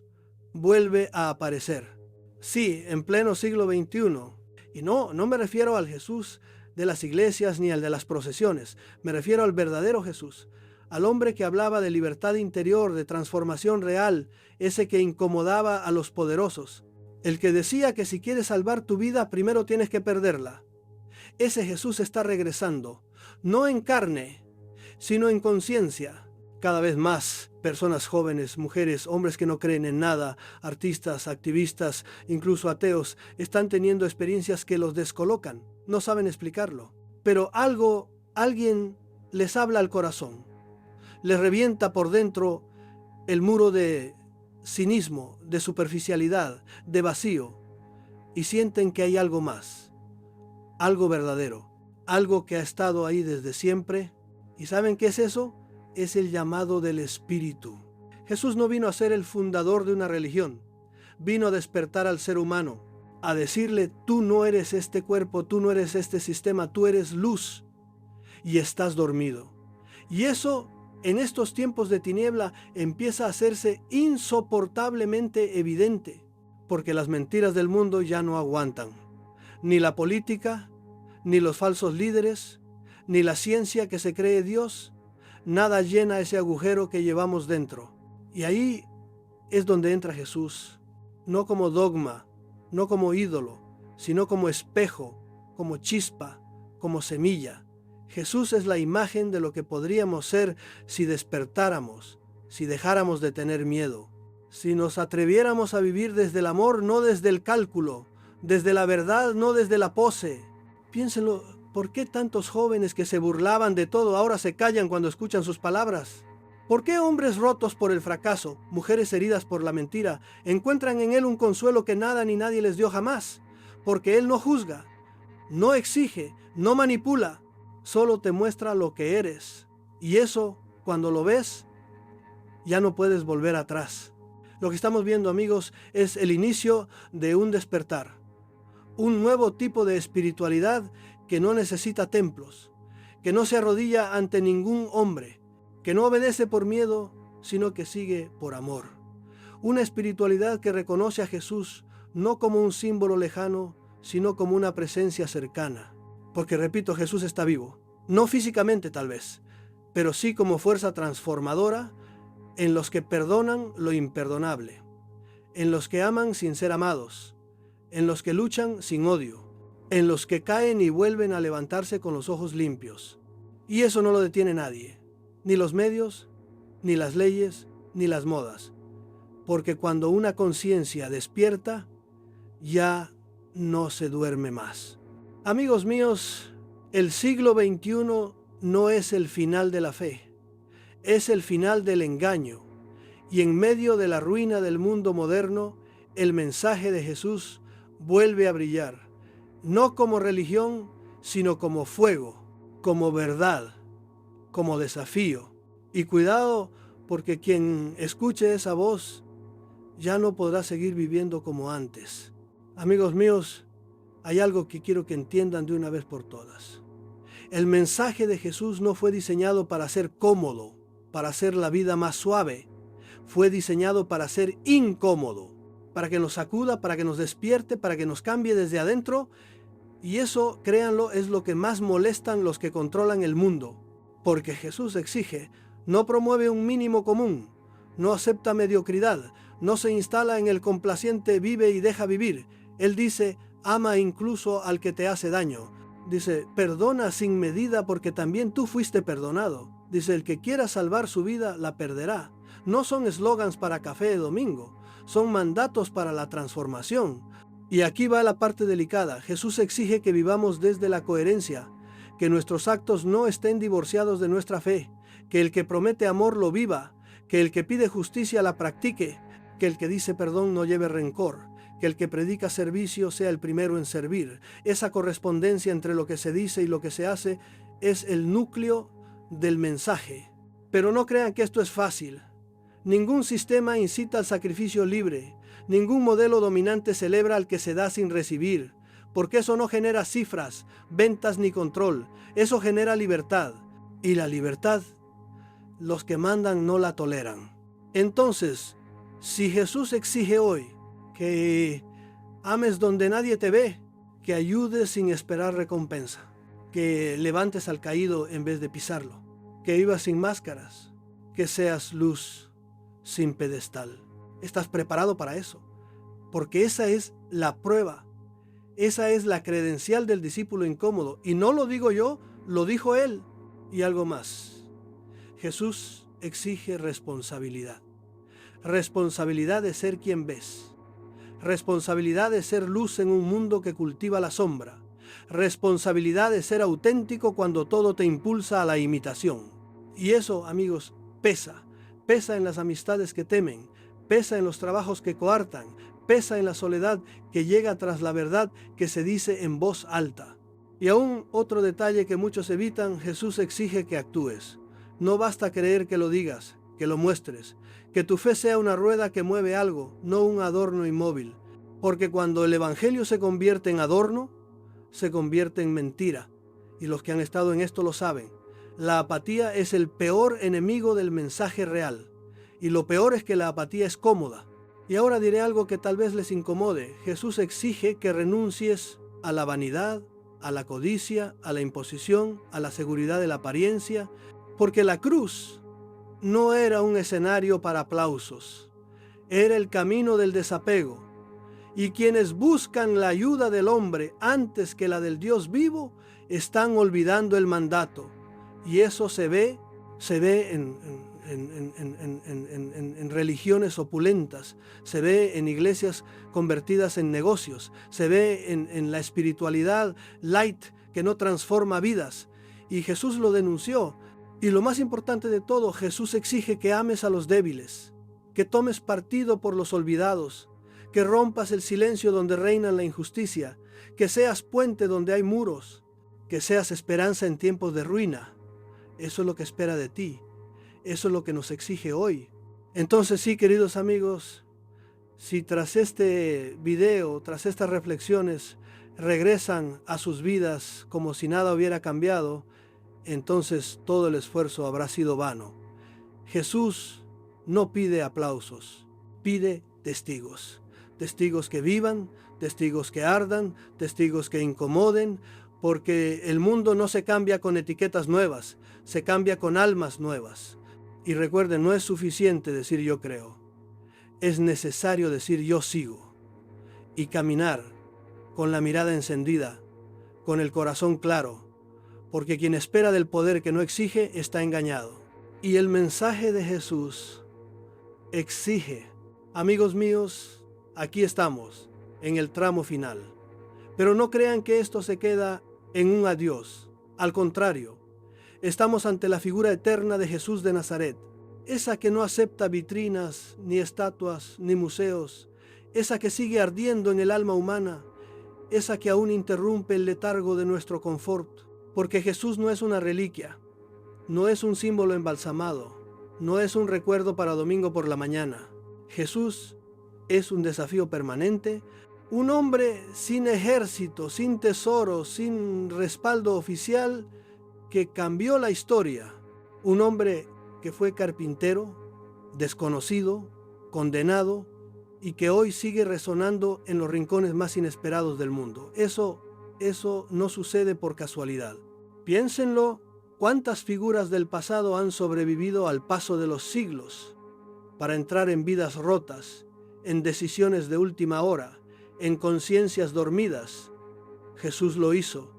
[SPEAKER 1] vuelve a aparecer. Sí, en pleno siglo XXI. Y no me refiero al Jesús de las iglesias ni al de las procesiones. Me refiero al verdadero Jesús, al hombre que hablaba de libertad interior, de transformación real, ese que incomodaba a los poderosos, el que decía que si quieres salvar tu vida, primero tienes que perderla. Ese Jesús está regresando, no en carne, sino en conciencia. Cada vez más personas jóvenes, mujeres, hombres que no creen en nada, artistas, activistas, incluso ateos, están teniendo experiencias que los descolocan. No saben explicarlo. Pero alguien les habla al corazón. Les revienta por dentro el muro de cinismo, de superficialidad, de vacío. Y sienten que hay algo más. Algo verdadero. Algo que ha estado ahí desde siempre. ¿Y saben qué es eso? Es el llamado del Espíritu. Jesús no vino a ser el fundador de una religión. Vino a despertar al ser humano, a decirle, tú no eres este cuerpo, tú no eres este sistema, tú eres luz y estás dormido. Y eso, en estos tiempos de tiniebla, empieza a hacerse insoportablemente evidente, porque las mentiras del mundo ya no aguantan. Ni la política, ni los falsos líderes, ni la ciencia que se cree Dios, nada llena ese agujero que llevamos dentro. Y ahí es donde entra Jesús, no como dogma, no como ídolo, sino como espejo, como chispa, como semilla. Jesús es la imagen de lo que podríamos ser si despertáramos, si dejáramos de tener miedo, si nos atreviéramos a vivir desde el amor, no desde el cálculo, desde la verdad, no desde la pose. Piénsenlo. ¿Por qué tantos jóvenes que se burlaban de todo ahora se callan cuando escuchan sus palabras? ¿Por qué hombres rotos por el fracaso, mujeres heridas por la mentira, encuentran en él un consuelo que nada ni nadie les dio jamás? Porque él no juzga, no exige, no manipula, solo te muestra lo que eres. Y eso, cuando lo ves, ya no puedes volver atrás. Lo que estamos viendo, amigos, es el inicio de un despertar. Un nuevo tipo de espiritualidad que no necesita templos, que no se arrodilla ante ningún hombre, que no obedece por miedo, sino que sigue por amor. Una espiritualidad que reconoce a Jesús no como un símbolo lejano, sino como una presencia cercana. Porque, repito, Jesús está vivo, no físicamente tal vez, pero sí como fuerza transformadora en los que perdonan lo imperdonable, en los que aman sin ser amados, en los que luchan sin odio, en los que caen y vuelven a levantarse con los ojos limpios. Y eso no lo detiene nadie, ni los medios, ni las leyes, ni las modas. Porque cuando una conciencia despierta, ya no se duerme más. Amigos míos, el siglo XXI no es el final de la fe, es el final del engaño. Y en medio de la ruina del mundo moderno, el mensaje de Jesús vuelve a brillar. No como religión, sino como fuego, como verdad, como desafío. Y cuidado, porque quien escuche esa voz ya no podrá seguir viviendo como antes. Amigos míos, hay algo que quiero que entiendan de una vez por todas. El mensaje de Jesús no fue diseñado para ser cómodo, para hacer la vida más suave. Fue diseñado para ser incómodo, para que nos sacuda, para que nos despierte, para que nos cambie desde adentro. Y eso, créanlo, es lo que más molestan los que controlan el mundo. Porque Jesús exige, no promueve un mínimo común, no acepta mediocridad, no se instala en el complaciente vive y deja vivir. Él dice, ama incluso al que te hace daño. Dice, perdona sin medida porque también tú fuiste perdonado. Dice, el que quiera salvar su vida la perderá. No son eslogans para café de domingo, son mandatos para la transformación. Y aquí va la parte delicada. Jesús exige que vivamos desde la coherencia, que nuestros actos no estén divorciados de nuestra fe, que el que promete amor lo viva, que el que pide justicia la practique, que el que dice perdón no lleve rencor, que el que predica servicio sea el primero en servir. Esa correspondencia entre lo que se dice y lo que se hace es el núcleo del mensaje. Pero no crean que esto es fácil. Ningún sistema incita al sacrificio libre. Ningún modelo dominante celebra al que se da sin recibir, porque eso no genera cifras, ventas ni control. Eso genera libertad. Y la libertad, los que mandan no la toleran. Entonces, si Jesús exige hoy que ames donde nadie te ve, que ayudes sin esperar recompensa, que levantes al caído en vez de pisarlo, que vivas sin máscaras, que seas luz sin pedestal. ¿Estás preparado para eso? Porque esa es la prueba, esa es la credencial del discípulo incómodo. Y no lo digo yo, lo dijo él. Y algo más. Jesús exige responsabilidad. Responsabilidad de ser quien ves. Responsabilidad de ser luz en un mundo que cultiva la sombra. Responsabilidad de ser auténtico cuando todo te impulsa a la imitación. Y eso, amigos, pesa. Pesa en las amistades que temen, pesa en los trabajos que coartan, pesa en la soledad que llega tras la verdad que se dice en voz alta. Y aún otro detalle que muchos evitan, Jesús exige que actúes. No basta creer que lo digas, que lo muestres, que tu fe sea una rueda que mueve algo, no un adorno inmóvil. Porque cuando el evangelio se convierte en adorno, se convierte en mentira. Y los que han estado en esto lo saben. La apatía es el peor enemigo del mensaje real. Y lo peor es que la apatía es cómoda. Y ahora diré algo que tal vez les incomode. Jesús exige que renuncies a la vanidad, a la codicia, a la imposición, a la seguridad de la apariencia, porque la cruz no era un escenario para aplausos. Era el camino del desapego. Y quienes buscan la ayuda del hombre antes que la del Dios vivo, están olvidando el mandato. Y eso se ve en religiones opulentas, se ve en iglesias convertidas en negocios, se ve en la espiritualidad light que no transforma vidas. Y Jesús lo denunció. Y lo más importante de todo, Jesús exige que ames a los débiles, que tomes partido por los olvidados, que rompas el silencio donde reina la injusticia, que seas puente donde hay muros, que seas esperanza en tiempos de ruina. Eso es lo que espera de ti. Eso es lo que nos exige hoy. Entonces sí, queridos amigos, si tras este video, tras estas reflexiones, regresan a sus vidas como si nada hubiera cambiado, entonces todo el esfuerzo habrá sido vano. Jesús no pide aplausos, pide testigos. Testigos que vivan, testigos que ardan, testigos que incomoden, porque el mundo no se cambia con etiquetas nuevas, se cambia con almas nuevas. Y recuerden, no es suficiente decir yo creo, es necesario decir yo sigo y caminar con la mirada encendida, con el corazón claro, porque quien espera del poder que no exige está engañado. Y el mensaje de Jesús exige. Amigos míos, aquí estamos, en el tramo final. Pero no crean que esto se queda en un adiós. Al contrario, estamos ante la figura eterna de Jesús de Nazaret, esa que no acepta vitrinas, ni estatuas, ni museos, esa que sigue ardiendo en el alma humana, esa que aún interrumpe el letargo de nuestro confort, porque Jesús no es una reliquia, no es un símbolo embalsamado, no es un recuerdo para domingo por la mañana. Jesús es un desafío permanente, Un hombre sin ejército, sin tesoro, sin respaldo oficial, que cambió la historia. Un hombre que fue carpintero, desconocido, condenado, y que hoy sigue resonando en los rincones más inesperados del mundo. Eso no sucede por casualidad. Piénsenlo, cuántas figuras del pasado han sobrevivido al paso de los siglos para entrar en vidas rotas, en decisiones de última hora, en conciencias dormidas. Jesús lo hizo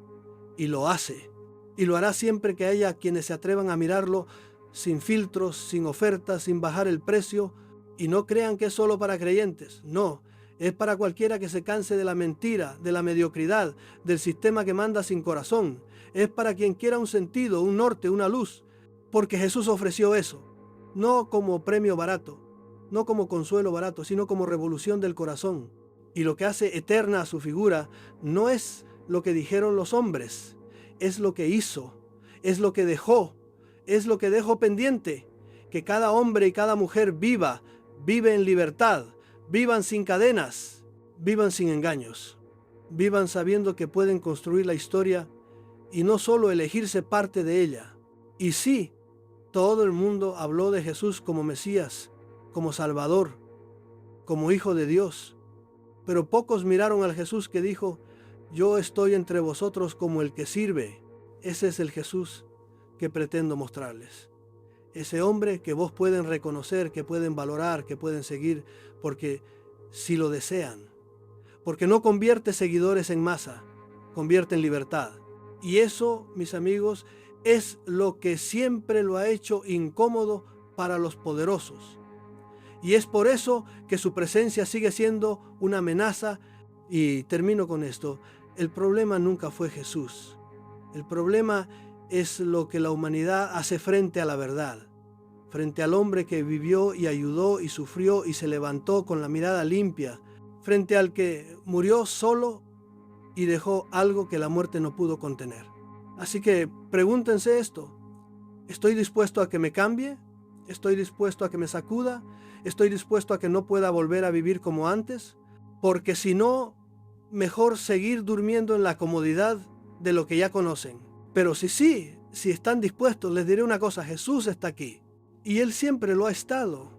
[SPEAKER 1] y lo hace, y lo hará siempre que haya quienes se atrevan a mirarlo sin filtros, sin ofertas, sin bajar el precio, y no crean que es solo para creyentes. No, es para cualquiera que se canse de la mentira, de la mediocridad, del sistema que manda sin corazón. Es para quien quiera un sentido, un norte, una luz, porque Jesús ofreció eso, no como premio barato, no como consuelo barato, sino como revolución del corazón. Y lo que hace eterna a su figura no es lo que dijeron los hombres, es lo que hizo, es lo que dejó, es lo que dejó pendiente, que cada hombre y cada mujer vive en libertad, vivan sin cadenas, vivan sin engaños, vivan sabiendo que pueden construir la historia y no solo elegirse parte de ella. Y sí, todo el mundo habló de Jesús como Mesías, como Salvador, como Hijo de Dios, pero pocos miraron al Jesús que dijo: yo estoy entre vosotros como el que sirve. Ese es el Jesús que pretendo mostrarles. Ese hombre que vos pueden reconocer, que pueden valorar, que pueden seguir, porque si lo desean. Porque no convierte seguidores en masa, convierte en libertad. Y eso, mis amigos, es lo que siempre lo ha hecho incómodo para los poderosos. Y es por eso que su presencia sigue siendo una amenaza. Y termino con esto. El problema nunca fue Jesús. El problema es lo que la humanidad hace frente a la verdad, frente al hombre que vivió y ayudó y sufrió y se levantó con la mirada limpia, frente al que murió solo y dejó algo que la muerte no pudo contener. Así que pregúntense esto: ¿estoy dispuesto a que me cambie? ¿Estoy dispuesto a que me sacuda? ¿Estoy dispuesto a que no pueda volver a vivir como antes? Porque si no, mejor seguir durmiendo en la comodidad de lo que ya conocen. Pero si están dispuestos, les diré una cosa: Jesús está aquí. Y Él siempre lo ha estado.